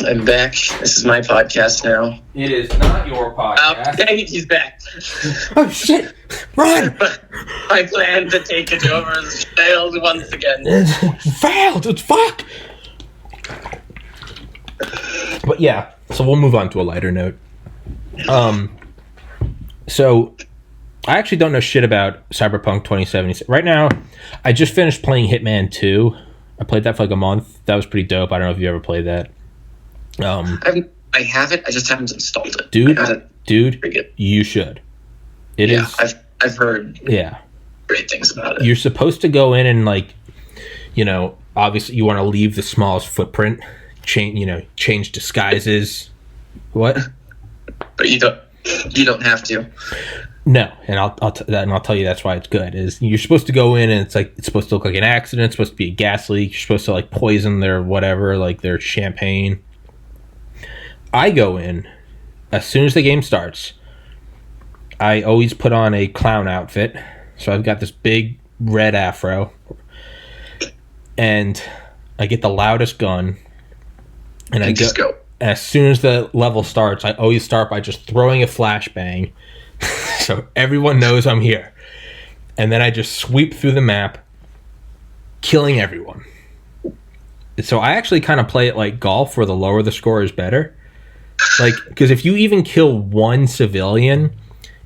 I'm back. This is my podcast now. It is not your podcast. Dang it, he's back. Oh, shit. Run. My plan to take it over has failed once again. Failed. It's fuck. But yeah, so we'll move on to a lighter note. So I actually don't know shit about Cyberpunk 2077. Right now, I just finished playing Hitman 2. I played that for like a month. That was pretty dope. I don't know if you ever played that. I have it. I just haven't installed it. Dude, you should. It is. I've heard. Yeah. Great things about it. You're supposed to go in and like, obviously you want to leave the smallest footprint. Change disguises. What? But you don't have to. No, and I'll tell you that's why it's good. Is you're supposed to go in and it's supposed to look like an accident. It's supposed to be a gas leak. You're supposed to like poison their whatever, like their champagne. I go in as soon as the game starts. I always put on a clown outfit, so I've got this big red afro, and I get the loudest gun, and I just go. And as soon as the level starts, I always start by just throwing a flashbang, so everyone knows I'm here, and then I just sweep through the map, killing everyone. So I actually kind of play it like golf, where the lower the score is better. Like, because if you even kill one civilian,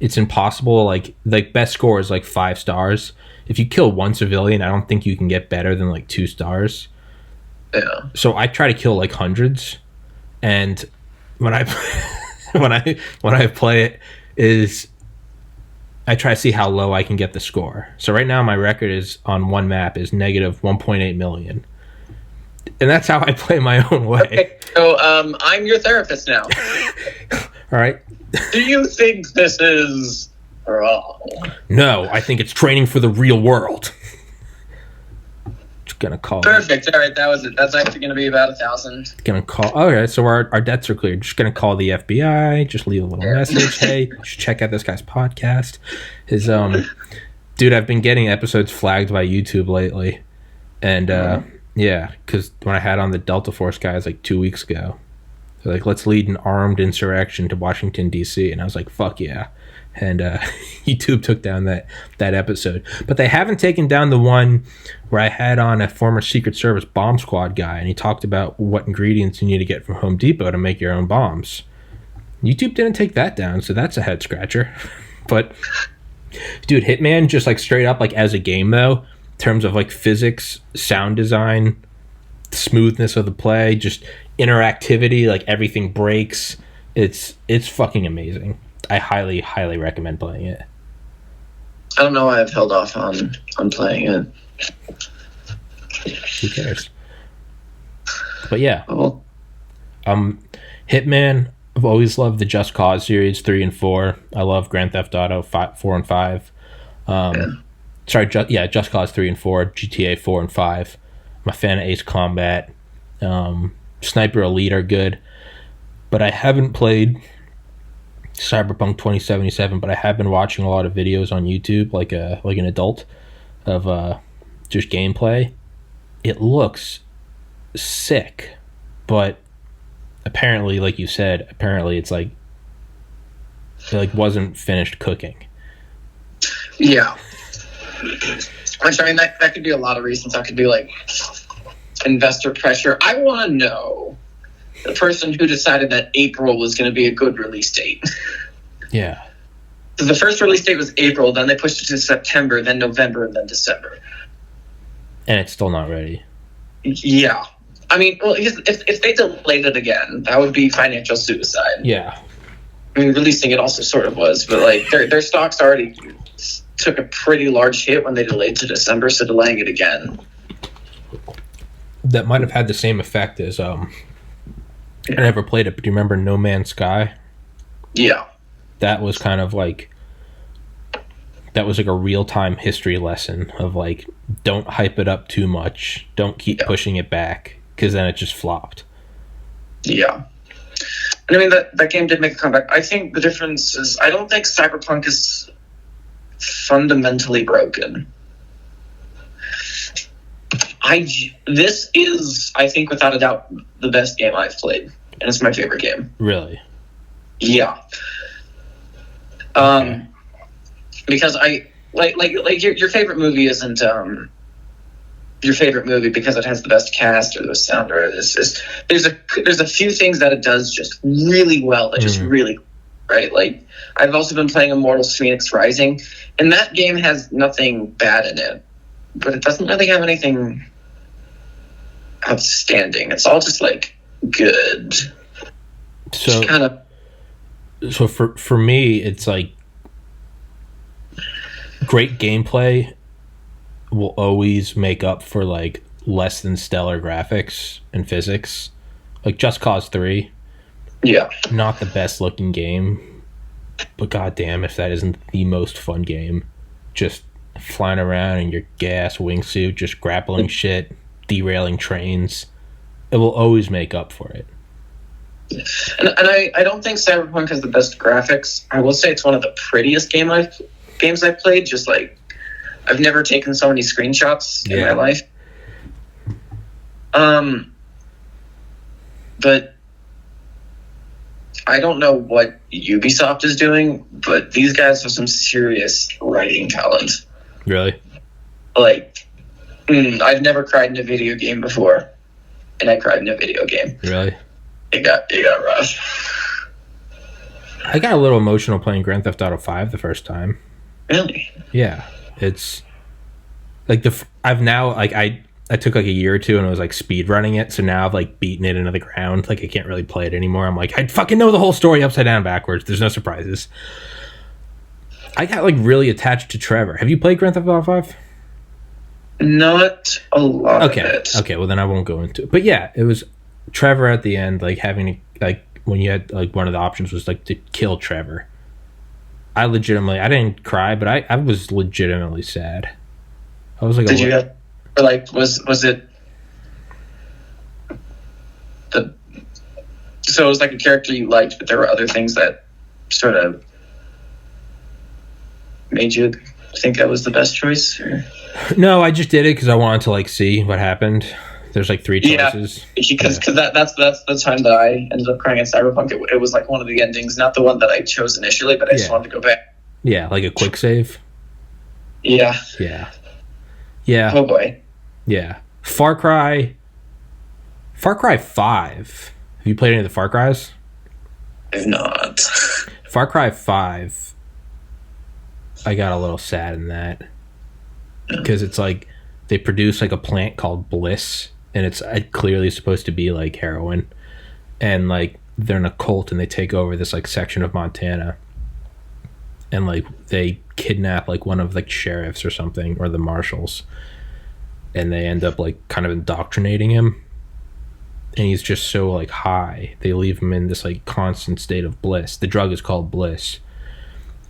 it's impossible. Like best score is like 5 stars. If you kill one civilian, I don't think you can get better than like 2 stars. Yeah. So I try to kill like hundreds, and when I when I play it is I try to see how low I can get the score. So right now my record is on one map is negative 1.8 million. And that's how I play my own way. Okay, so I'm your therapist now. All right. Do you think this is wrong? No, I think it's training for the real world. Just gonna call. Perfect. All right, that was it. That's actually gonna be about 1,000. Gonna call. All right, so our debts are cleared. Just gonna call the FBI. Just leave a little message. Hey, you should check out this guy's podcast. His dude, I've been getting episodes flagged by YouTube lately, and yeah, because when I had on the Delta Force guys like 2 weeks ago, they're like, let's lead an armed insurrection to Washington, D.C. And I was like, fuck yeah. And YouTube took down that episode. But they haven't taken down the one where I had on a former Secret Service bomb squad guy, and he talked about what ingredients you need to get from Home Depot to make your own bombs. YouTube didn't take that down, so that's a head scratcher. But, dude, Hitman just like straight up, like as a game though, terms of like physics, sound design, smoothness of the play, just interactivity, like everything breaks. It's fucking amazing. I highly recommend playing it. I don't know why I've held off on playing it. Who cares? But yeah. Oh. Hitman, I've always loved the Just Cause series 3 and 4. I love Grand Theft Auto 4 and 5. Just Cause 3 and 4, GTA 4 and 5. I'm a fan of Ace Combat. Sniper Elite are good. But I haven't played Cyberpunk 2077, but I have been watching a lot of videos on YouTube, like an adult, of just gameplay. It looks sick, but apparently, like you said, it's like it wasn't finished cooking. Yeah. Which, I mean, that could be a lot of reasons. That could be like investor pressure. I want to know the person who decided that April was going to be a good release date. Yeah. So the first release date was April, then they pushed it to September, then November, and then December. And it's still not ready. Yeah. I mean, well, if they delayed it again, that would be financial suicide. Yeah. I mean, releasing it also sort of was, but like their stocks already took a pretty large hit when they delayed to December, so delaying it again. That might have had the same effect as I never played it, but do you remember No Man's Sky? Yeah. That was kind of like a real-time history lesson of like, don't hype it up too much, don't keep pushing it back, because then it just flopped. Yeah. And I mean, that game did make a comeback. I think the difference is I don't think Cyberpunk is fundamentally broken. This is, I think, without a doubt, the best game I've played, and it's my favorite game. Really? Yeah. Okay. Because I like your favorite movie isn't your favorite movie because it has the best cast or the best sound, or there's a few things that it does just really well. That just really right. Like, I've also been playing Immortals Phoenix Rising, and that game has nothing bad in it, but it doesn't really have anything outstanding. It's all just like good. So kind of. So for me, it's like great gameplay will always make up for like less than stellar graphics and physics. Like Just Cause 3, Yeah. not the best looking game, but goddamn if that isn't the most fun game. Just flying around in your gas wingsuit, just grappling shit, derailing trains. It will always make up for it. And I don't think Cyberpunk has the best graphics. I will say it's one of the prettiest games I've played. Just like, I've never taken so many screenshots in my life. But I don't know what Ubisoft is doing, but these guys have some serious writing talent. Really? Like, I've never cried in a video game before, and I cried in a video game. Really? It got rough. I got a little emotional playing Grand Theft Auto 5 the first time. Really? Yeah, it's like I took like a year or two and I was like speed running it, so now I've like beaten it into the ground. Like I can't really play it anymore. I'm like, I fucking know the whole story upside down and backwards. There's no surprises. I got like really attached to Trevor. Have you played Grand Theft Auto 5? Not a lot. Okay, well then I won't go into it. But yeah, it was Trevor at the end, like having like when you had like one of the options was like to kill Trevor. I didn't cry, but I was legitimately sad. I was like, did you have, or like was it the, so it was like a character you liked, but there were other things that sort of made you think that was the best choice? Or? No, I just did it because I wanted to like see what happened. There's like 3 choices. Because that's the time that I ended up crying at Cyberpunk. It was like one of the endings, not the one that I chose initially, but I just wanted to go back. Yeah, like a quick save. Yeah. Oh boy. Yeah. Far Cry 5. Have you played any of the Far Cries? I've not. Far Cry 5. I got a little sad in that because it's like they produce like a plant called Bliss, and it's clearly supposed to be like heroin, and like they're in a cult and they take over this like section of Montana, and like they kidnap like one of like sheriffs or something, or the marshals, and they end up like kind of indoctrinating him, and he's just so like high, they leave him in this like constant state of bliss. The drug is called bliss,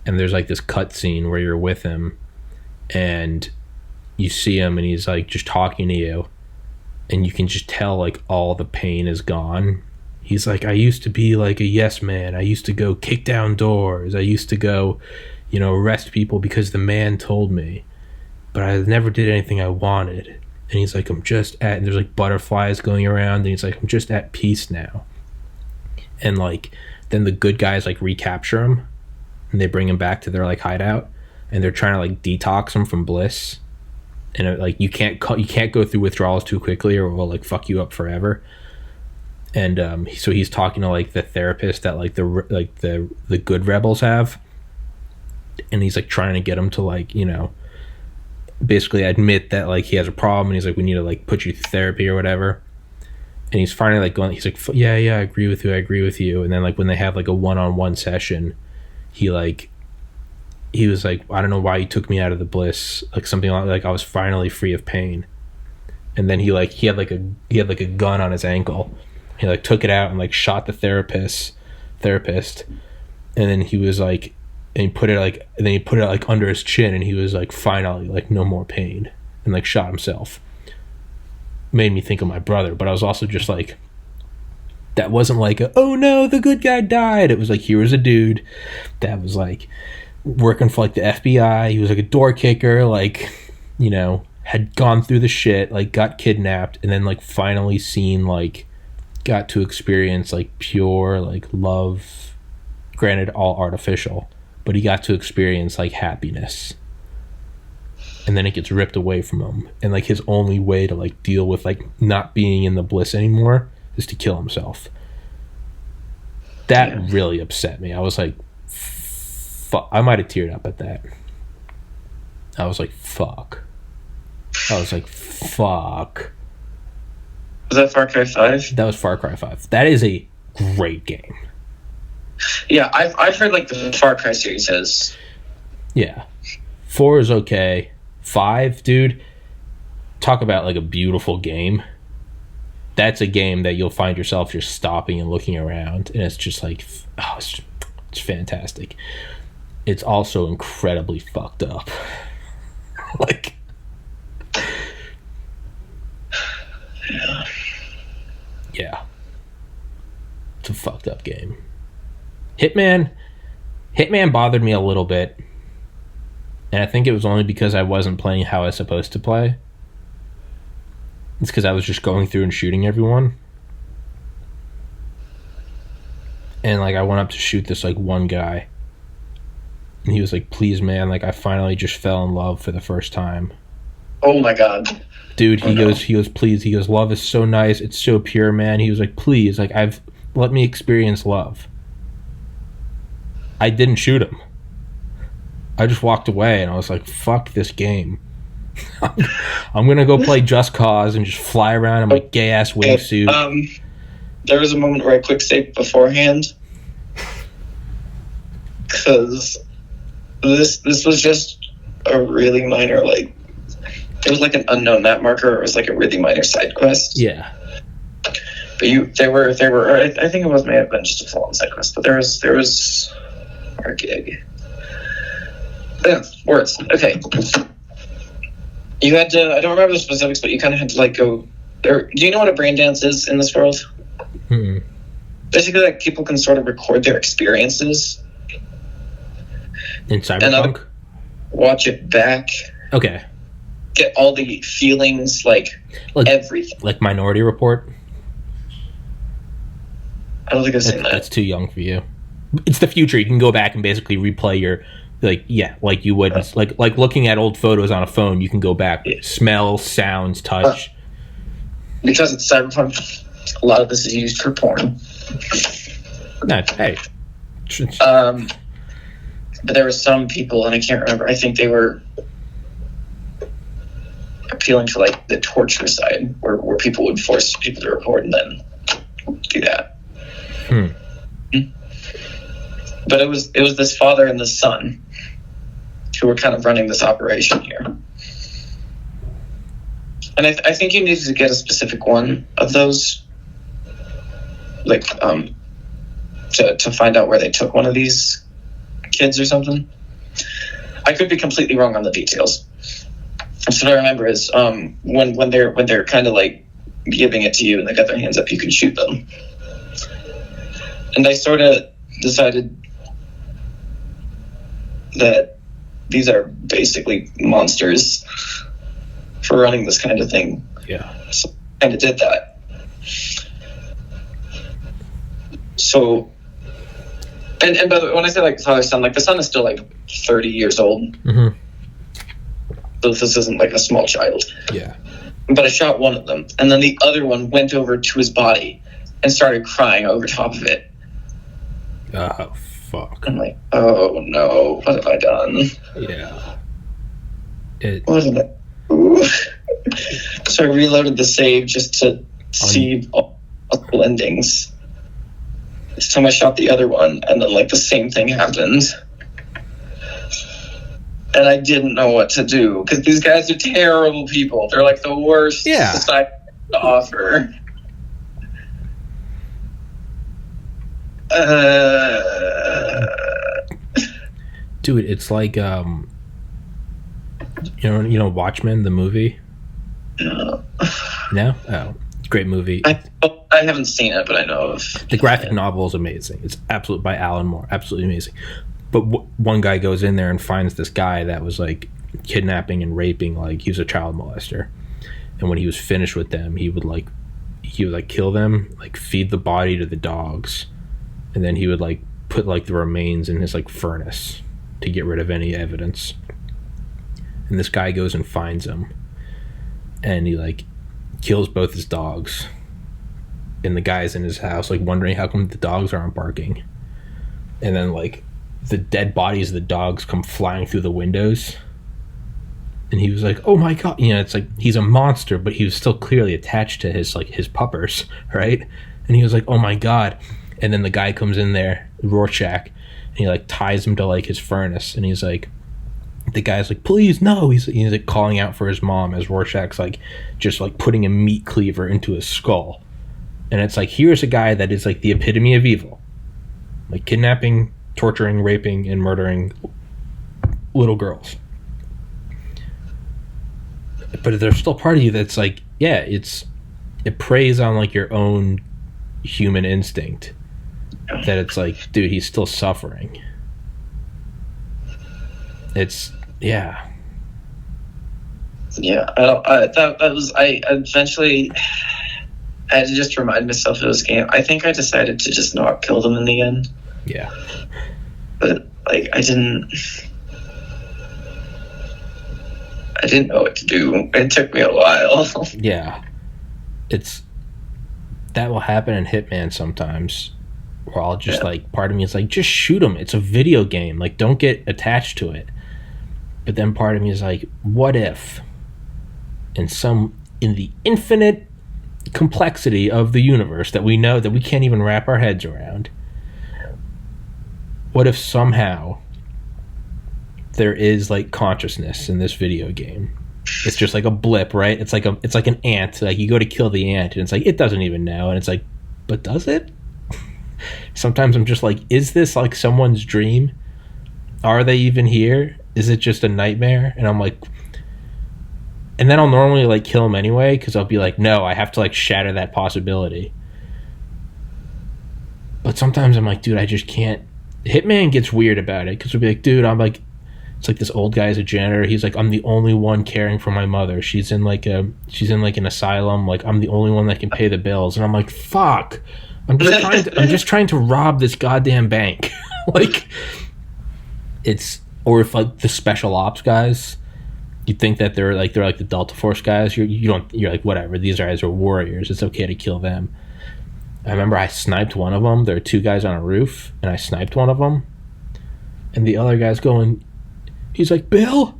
and there's like this cut scene where you're with him and you see him and he's like just talking to you, and you can just tell like all the pain is gone. He's like, I used to be like a yes man. I used to go kick down doors. I used to go, you know, arrest people because the man told me, but I never did anything I wanted. And he's like, I'm just at, and there's like butterflies going around, and he's like, I'm just at peace now. And like, then the good guys like recapture him, and they bring him back to their like hideout, and they're trying to like detox him from bliss. And it, like, you can't go through withdrawals too quickly, or it will like fuck you up forever. And so he's talking to like the therapist that like the good rebels have, and he's like trying to get him to like, you know, basically admit that like he has a problem, and he's like, we need to like put you through therapy or whatever. And he's finally like going, he's like, yeah, I agree with you. And then like when they have like a one-on-one session, he was like, I don't know why you took me out of the bliss, like something like I was finally free of pain. And then he had like a gun on his ankle. He like took it out and like shot the therapist, and then he was like, and he put it like under his chin, and he was like, finally, like no more pain, and like shot himself. Made me think of my brother, but I was also just like, that wasn't like oh no, the good guy died. It was like, here was a dude that was like working for like the FBI. He was like a door kicker, like, you know, had gone through the shit, like got kidnapped, and then like finally got to experience like pure like love, granted all artificial, but he got to experience like happiness. And then it gets ripped away from him, and like his only way to like deal with like not being in the bliss anymore is to kill himself. That really upset me. I was like, fuck. I might have teared up at that. I was like, fuck. Was that Far Cry 5? That was Far Cry 5. That is a great game. Yeah, I've heard like the Far Cry series has. Yeah. 4 is okay. 5, dude, talk about like a beautiful game. That's a game that you'll find yourself just stopping and looking around, and it's just like, oh, it's fantastic. It's also incredibly fucked up. Like, yeah, it's a fucked up game. Hitman bothered me a little bit, and I think it was only because I wasn't playing how I was supposed to play. It's because I was just going through and shooting everyone, and like I went up to shoot this like one guy, and he was like, please man, like I finally just fell in love for the first time. Oh my god, dude. He goes please, he goes, love is so nice, it's so pure, man. He was like, please, like let me experience love. I didn't shoot him. I just walked away, and I was like, fuck this game. I'm gonna go play Just Cause and just fly around in my gay ass wingsuit. There was a moment where I quick saved beforehand, because this was just a really minor, like, it was like an unknown map marker. It was like a really minor side quest. Yeah. But there were I think it may have been just a full-on side quest, but there was our gig. Yeah, words. Okay. You had to, I don't remember the specifics, but you kind of had to like go there. Do you know what a brain dance is in this world? Mm-hmm. Basically, like, people can sort of record their experiences in Cyberpunk, watch it back. Okay. Get all the feelings, like everything. Like Minority Report? I don't think I've seen that. That's too young for you. It's the future. You can go back and basically replay your, like, yeah, like you would, like looking at old photos on a phone. You can go back, smell, sounds, touch. Because it's Cyberpunk, a lot of this is used for porn. No, hey. But there were some people, and I can't remember. I think they were. I'm appealing to like the torture side, where people would force people to report and then do that. But it was this father and this son who were kind of running this operation here. And I think you needed to get a specific one of those, like, to find out where they took one of these kids or something. I could be completely wrong on the details. So what I remember is when they're kind of like giving it to you and they got their hands up, you can shoot them. And they sort of decided that these are basically monsters for running this kind of thing. Yeah. So kind of did that. So, and by the way, when I say like father son, like the son is still like 30 years old. Mm-hmm. So this isn't like a small child. Yeah. But I shot one of them, and then the other one went over to his body and started crying over top of it. Oh, fuck. I'm like, oh no, what have I done? Yeah. What have I... Ooh. So I reloaded the save just to see all possible endings. This time I shot the other one, and then like the same thing happened. And I didn't know what to do, because these guys are terrible people. They're like the worst society to offer. Dude, it's like you know Watchmen, the movie. No. No? Oh, great movie. I haven't seen it, but I know of the graphic novel is amazing. It's absolute by Alan Moore, absolutely amazing. But one guy goes in there and finds this guy that was like kidnapping and raping, like he was a child molester. And when he was finished with them, he would kill them, like feed the body to the dogs, and then he would like put like the remains in his like furnace to get rid of any evidence. And this guy goes and finds him, and he like kills both his dogs. And the guy's in his house like wondering how come the dogs aren't barking. And then like the dead bodies of the dogs come flying through the windows. And he was like, oh my god, it's like he's a monster, but he was still clearly attached to his puppers, right? And he was like, oh my god. And then the guy comes in there, Rorschach, and he like ties him to like his furnace, and he's like, the guy's like, please no. He's like calling out for his mom as Rorschach's like just like putting a meat cleaver into his skull. And it's like, here's a guy that is like the epitome of evil, like kidnapping, torturing, raping, and murdering little girls. But there's still part of you that's like, yeah, it preys on like your own human instinct, that it's like, dude, he's still suffering. It's I eventually had to just remind myself of this game. I think I decided to just not kill them in the end. Yeah. But like I didn't know what to do. It took me a while. Yeah. That will happen in Hitman sometimes, where I'll just like, part of me is like, just shoot him. It's a video game. Like, don't get attached to it. But then part of me is like, what if in the infinite complexity of the universe that we know that we can't even wrap our heads around, what if somehow there is like consciousness in this video game? It's just like a blip, right? It's like an ant. Like you go to kill the ant and it's like, it doesn't even know. And it's like, but does it? Sometimes I'm just like, is this like someone's dream? Are they even here? Is it just a nightmare? And I'm like, and then I'll normally like kill him anyway, because I'll be like, no, I have to like shatter that possibility. But sometimes I'm like, dude, I just can't. Hitman gets weird about it, because we'll be like, dude, I'm like, it's like this old guy's a janitor. He's like, I'm the only one caring for my mother. She's in like an asylum. Like, I'm the only one that can pay the bills. And I'm like, fuck. I'm just trying to rob this goddamn bank. Like, or if like the special ops guys, you think that they're like the Delta Force guys. You're like, whatever. These guys are warriors. It's okay to kill them. I remember I sniped one of them. There were two guys on a roof, and I sniped one of them. And the other guy's going, he's like, Bill,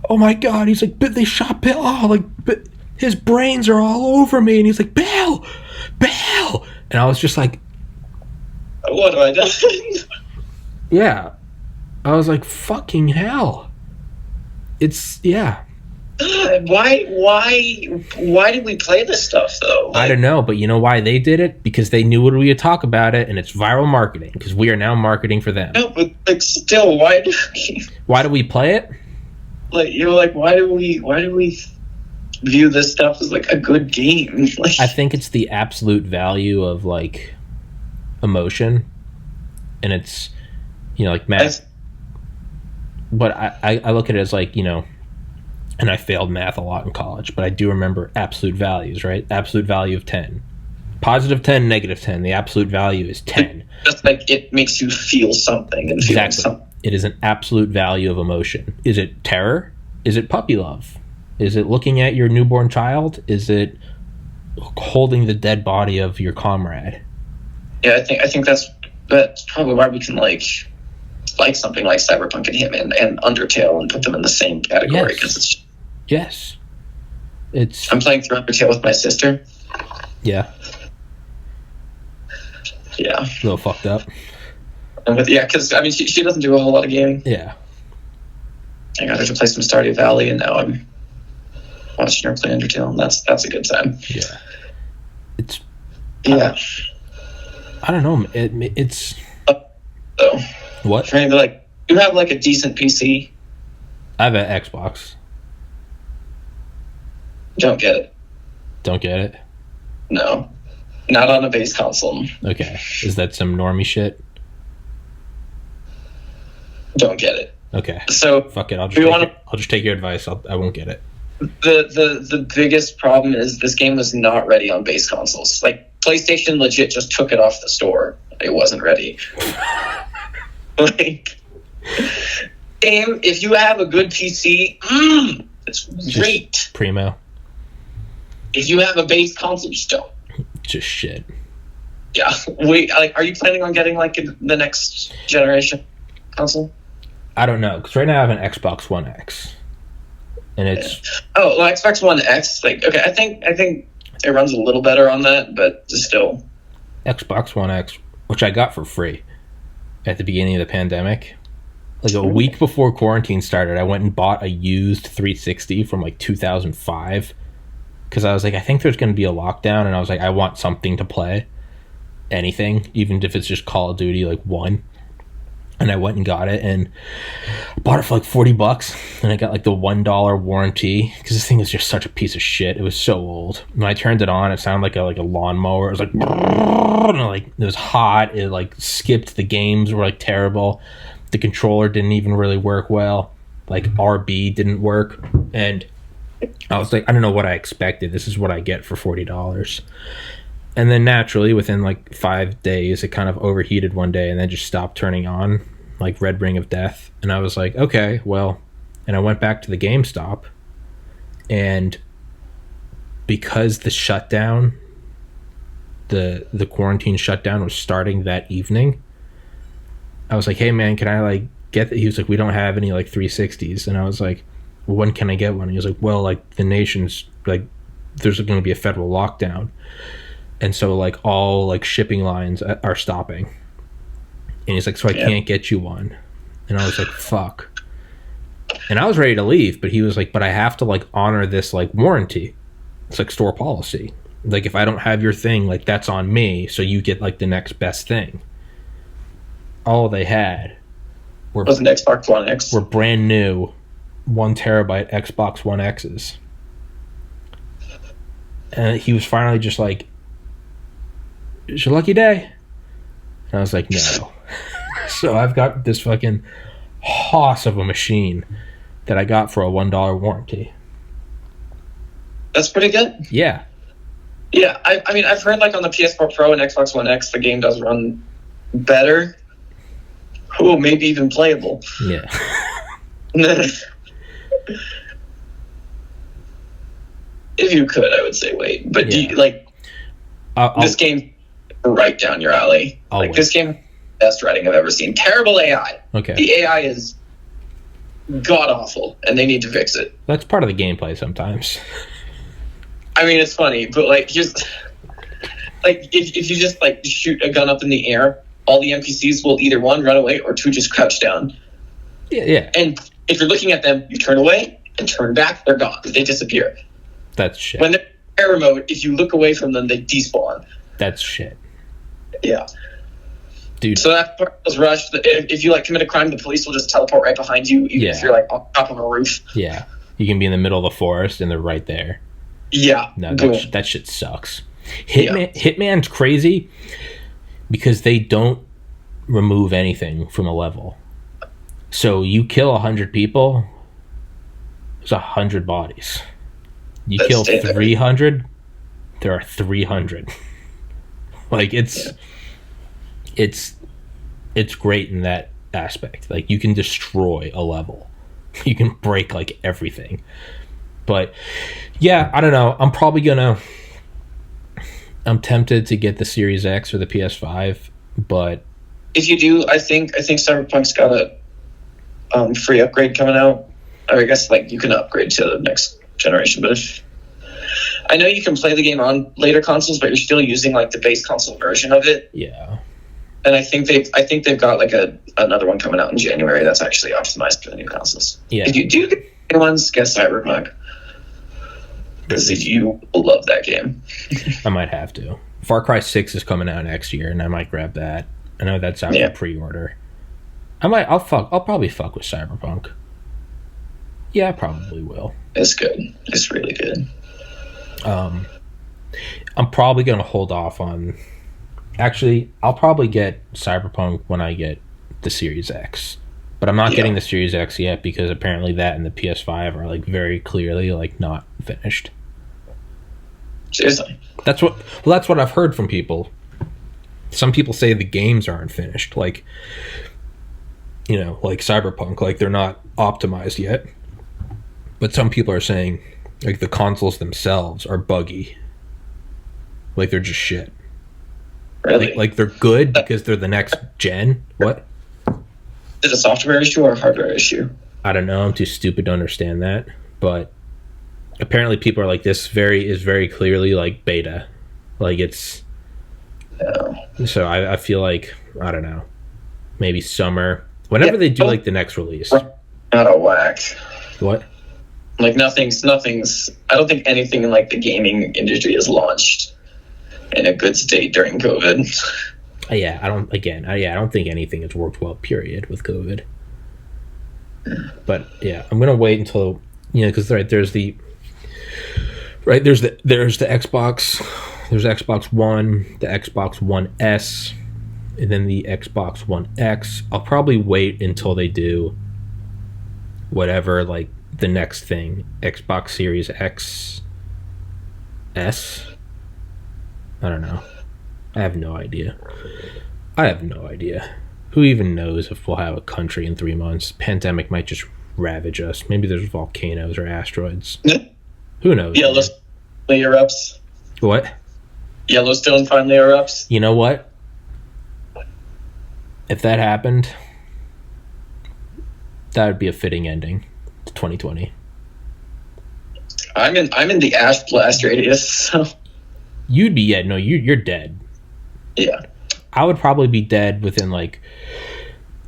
oh my God. He's like, but they shot Bill. Oh, like, but his brains are all over me. And he's like, Bill. And I was just like, what have I done? yeah. I was like, fucking hell. It's, yeah. Why did we play this stuff though? I don't know, but you know why they did it? Because they knew what we would talk about it, and it's viral marketing. Because we are now marketing for them. No, but like still, why do we play it? Like why do we view this stuff as like a good game? Like, I think it's the absolute value of like emotion, and it's like math. But I look at it as like and I failed math a lot in college, but I do remember absolute values, right? Absolute value of 10. Positive 10, negative 10. The absolute value is 10. Just like it makes you feel something and feel something. It is an absolute value of emotion. Is it terror? Is it puppy love? Is it looking at your newborn child? Is it holding the dead body of your comrade? Yeah, I think that's probably why we can like something like Cyberpunk and Hitman and Undertale and put them in the same category because Yes. I'm playing through Undertale with my sister. Yeah. Yeah. A little fucked up. Because I mean, she doesn't do a whole lot of gaming. Yeah. I got her to play some Stardew Valley, and now I'm watching her play Undertale, and that's a good time. Yeah. It's. Yeah. I don't know. It's. So. What? Trying to like, you have like a decent PC. I have an Xbox. Don't get it. Don't get it? No. Not on a base console. Okay. Is that some normie shit? Don't get it. Okay. So fuck it. I'll just take your advice. I won't get it. The biggest problem is this game was not ready on base consoles. Like PlayStation legit just took it off the store. It wasn't ready. Like, game, if you have a good PC, it's great. Just primo. If you have a base console, just don't. Just shit. Yeah. Are you planning on getting like the next generation console? I don't know, because right now I have an Xbox One X, and it's Xbox One X. Like, okay, I think it runs a little better on that, but still. Xbox One X, which I got for free at the beginning of the pandemic. Like a week before quarantine started, I went and bought a used 360 from like 2005 because I was like, I think there's going to be a lockdown, and I was like, I want something to play, anything, even if it's just Call of Duty like 1. And I went and got it, and I bought it for like $40, and I got like the $1 warranty because this thing was just such a piece of shit. It was so old. When I turned it on, it sounded like a lawnmower. It was like, and it was hot. It like skipped. The games were like terrible. The controller didn't even really work well. Like RB didn't work, and I was like, I don't know what I expected. This is what I get for $40. And then naturally, within like 5 days, it kind of overheated one day and then just stopped turning on, like Red Ring of Death. And I was like, okay, well, and I went back to the GameStop, and because the shutdown, the quarantine shutdown was starting that evening, I was like, hey man, can I like get that? He was like, we don't have any like 360s. And I was like, well, when can I get one? And he was like, well, like the nation's like, there's going to be a federal lockdown. And so like all like shipping lines are stopping. And he's like, so I can't get you one. And I was like, fuck. And I was ready to leave, but he was like, but I have to like honor this like warranty. It's like store policy. Like if I don't have your thing, like that's on me. So you get like the next best thing. All they had was an Xbox One X. Were brand new 1 terabyte Xbox One X's. And he was finally just like, it's your lucky day. And I was like, no. So I've got this fucking hoss of a machine that I got for a $1 warranty. That's pretty good. Yeah. Yeah, I mean, I've heard like on the PS4 Pro and Xbox One X, the game does run better. Oh, maybe even playable. Yeah. If you could, I would say wait. But do you, like, this game right down your alley. Like, this game, best writing I've ever seen. Terrible AI. Okay. The AI is god awful, and they need to fix it. That's part of the gameplay sometimes. I mean, it's funny, but like just like if you just like shoot a gun up in the air, all the NPCs will either one run away or two just crouch down. Yeah. And if you're looking at them, you turn away and turn back, they're gone. They disappear. That's shit. When they're in error mode, if you look away from them, they despawn. That's shit. Yeah. Dude. So that part was rushed. If you like commit a crime, the police will just teleport right behind you, even if you're like on top of a roof. Yeah. You can be in the middle of the forest and they're right there. Yeah. No, that shit sucks. Hitman's crazy because they don't remove anything from a level. So you kill 100 people, there's 100 bodies. You kill 300, there are 300. Like it's great in that aspect. Like you can destroy a level. You can break like everything. But yeah, I don't know. I'm tempted to get the Series X or the PS5, but if you do, I think Cyberpunk's got a free upgrade coming out. Or I guess like you can upgrade to the next generation, but I know you can play the game on later consoles, but you're still using like the base console version of it. Yeah. And I think they've got like another one coming out in January that's actually optimized for the new consoles. Yeah. If you do get new ones, get Cyberpunk. Because you will love that game. I might have to. Far Cry 6 is coming out next year, and I might grab that. I know that's out for pre-order. I'll probably fuck with Cyberpunk. Yeah, I probably will. It's good. It's really good. I'm probably gonna hold off on. Actually, I'll probably get Cyberpunk when I get the Series X. But I'm not getting the Series X yet because apparently that and the PS5 are like very clearly like not finished. Seriously? That's what I've heard from people. Some people say the games aren't finished, like like Cyberpunk, like they're not optimized yet. But some people are saying like the consoles themselves are buggy. Like they're just shit. Really? Like they're good because they're the next gen. What? Is it a software issue or a hardware issue? I don't know. I'm too stupid to understand that. But apparently people are like, this is very clearly like beta. Like it's... No. So I feel like, I don't know, maybe summer. Whenever they do like the next release. Out of whack. What? Like nothing's... I don't think anything in like the gaming industry is launched in a good state during COVID. Yeah, I don't think anything has worked well, period, with COVID. But yeah, I'm gonna wait until because there's the Xbox, there's Xbox One, the Xbox One S, and then the Xbox One X. I'll probably wait until they do whatever like the next thing, Xbox Series X S. I don't know. I have no idea. Who even knows if we'll have a country in 3 months? Pandemic might just ravage us. Maybe there's volcanoes or asteroids. Who knows? Yellowstone finally erupts. What? Yellowstone finally erupts. You know what? If that happened, that would be a fitting ending to 2020. I'm in the ash blast radius, so you'd be you're dead. Yeah. I would probably be dead within like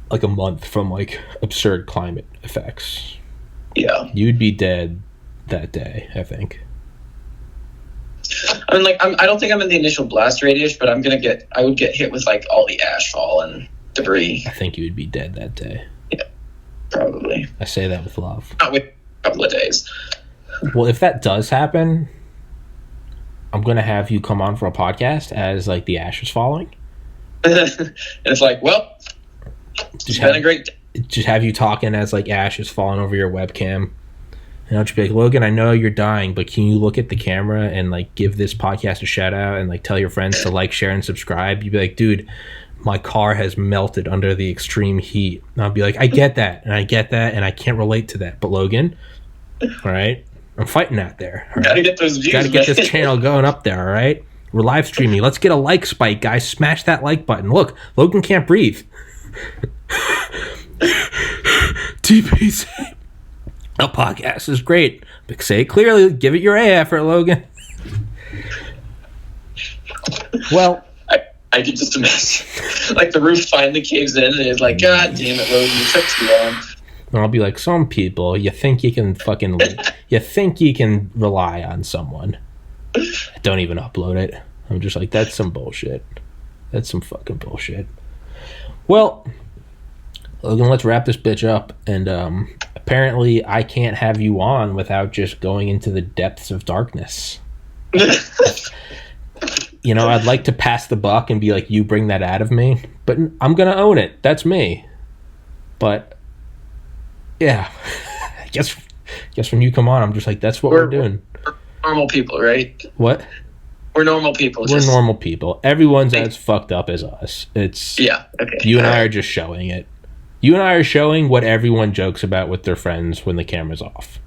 a month from like absurd climate effects. Yeah. You'd be dead that day, I think. I mean, like I don't think I'm in the initial blast radius, but I would get hit with like all the ash fall and debris. I think you would be dead that day. Yeah, probably. I say that with love. Not with a couple of days. Well, if that does happen, I'm gonna have you come on for a podcast as like the ash is falling. And it's like, well, it's been a great day. Just have you talking as like ash is falling over your webcam. And I'll just be like, Logan, I know you're dying, but can you look at the camera and like give this podcast a shout out and like tell your friends to like, share, and subscribe? You'd be like, dude, my car has melted under the extreme heat. And I'll be like, I get that, and I can't relate to that. But Logan, all right, I'm fighting that there. Right? Gotta get those views. Gotta get this channel going up there, all right? We're live streaming. Let's get a like spike, guys. Smash that like button. Look, Logan can't breathe. TPC. A podcast is great. But say it clearly. Give it your A effort, Logan. Well, I could just imagine, like the roof finally caves in, and it's like, God damn it, Logan, you took too long. And I'll be like, some people, you think you can rely on someone. I don't even upload it. I'm just like, that's some bullshit. That's some fucking bullshit. Well, Logan, let's wrap this bitch up. And apparently I can't have you on without just going into the depths of darkness. You know, I'd like to pass the buck and be like, you bring that out of me, but I'm going to own it. That's me. But yeah, I guess when you come on, I'm just like, that's what we're doing. We're normal people, right? What? We're normal people. We're normal people. Everyone's as fucked up as us. It's okay. You and I are just showing it. You and I are showing what everyone jokes about with their friends when the camera's off.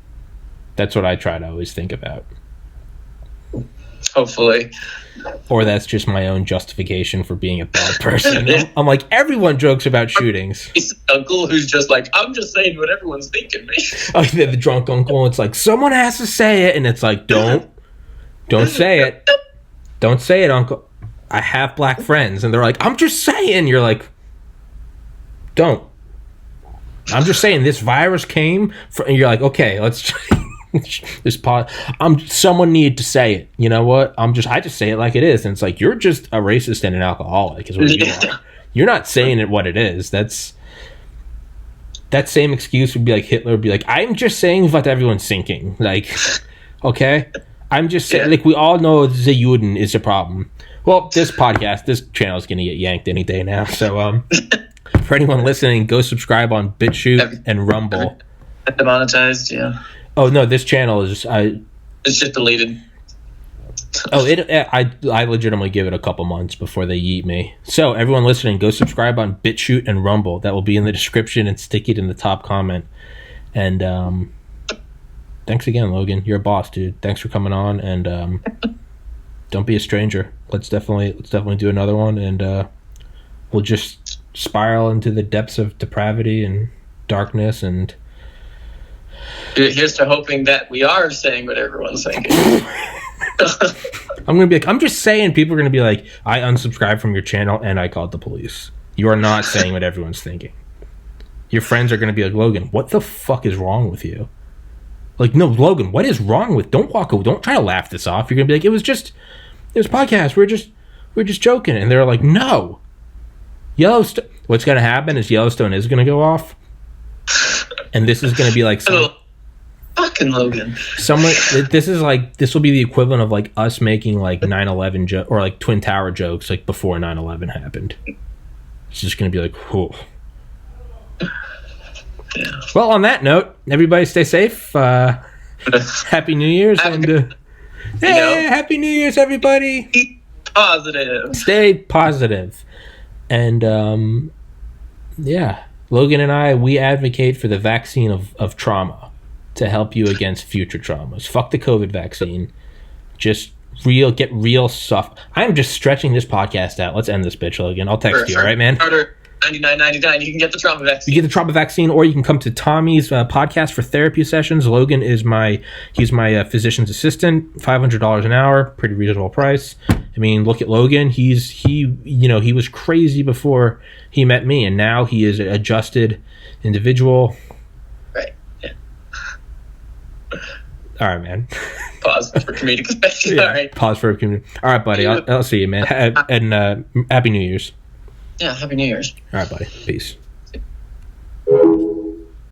That's what I try to always think about. Hopefully. Or that's just my own justification for being a bad person. I'm like, everyone jokes about shootings. He's an uncle who's just like, I'm just saying what everyone's thinking, me. Oh, yeah, the drunk uncle. It's like, someone has to say it. And it's like, don't say it. Don't say it, uncle. I have black friends. And they're like, I'm just saying. You're like, don't. I'm just saying this virus came from, and you're like, okay, let's someone needed to say it. You know what? I just say it like it is. And it's like, you're just a racist and an alcoholic is what you are. You're not saying it what it is. That same excuse would be like Hitler would be like, I'm just saying what everyone's thinking. Like, okay? I'm just saying, like, we all know the Juden is a problem. Well, this channel is going to get yanked any day now. So, for anyone listening, go subscribe on BitChute and Rumble. Demonetized, yeah. Oh no, this channel is it's just deleted. Oh, I legitimately give it a couple months before they yeet me. So everyone listening, go subscribe on BitChute and Rumble. That will be in the description and stick it in the top comment. And thanks again, Logan. You're a boss, dude. Thanks for coming on. And don't be a stranger. Let's definitely do another one, and we'll just spiral into the depths of depravity and darkness and. Here's to hoping that we are saying what everyone's thinking. I'm gonna be like, I'm just saying. People are gonna be like, I unsubscribed from your channel and I called the police. You are not saying what everyone's thinking. Your friends are gonna be like, Logan, what the fuck is wrong with you? Like, no, Logan, what is wrong with? Don't walk away. Don't try to laugh this off. You're gonna be like, it was a podcast. We're just joking. And they're like, no. Yellowstone. What's gonna happen is Yellowstone is gonna go off. And this is going to be like fucking Logan. This will be the equivalent of like us making like 9/11 or like Twin Tower jokes like before 9/11 happened. It's just going to be like, whoa. Yeah. Well, on that note, everybody stay safe. Happy New Year's and Happy New Year's, everybody. Be positive. Stay positive. And yeah. Logan and I, we advocate for the vaccine of trauma to help you against future traumas. Fuck the COVID vaccine. Just get real soft. I am just stretching this podcast out. Let's end this bitch, Logan. I'll text you, all right, man? $99.99. You can get the trauma vaccine. You get the trauma vaccine, or you can come to Tommy's podcast for therapy sessions. Logan is my physician's assistant. $500 an hour, pretty reasonable price. I mean, look at Logan. He was crazy before he met me, and now he is an adjusted individual. Right. Yeah. All right, man. Pause for comedic effect. Yeah, all right. Pause for comedic. All right, buddy. I'll see you, man. And Happy New Year's. Yeah, Happy New Year's. All right, buddy. Peace.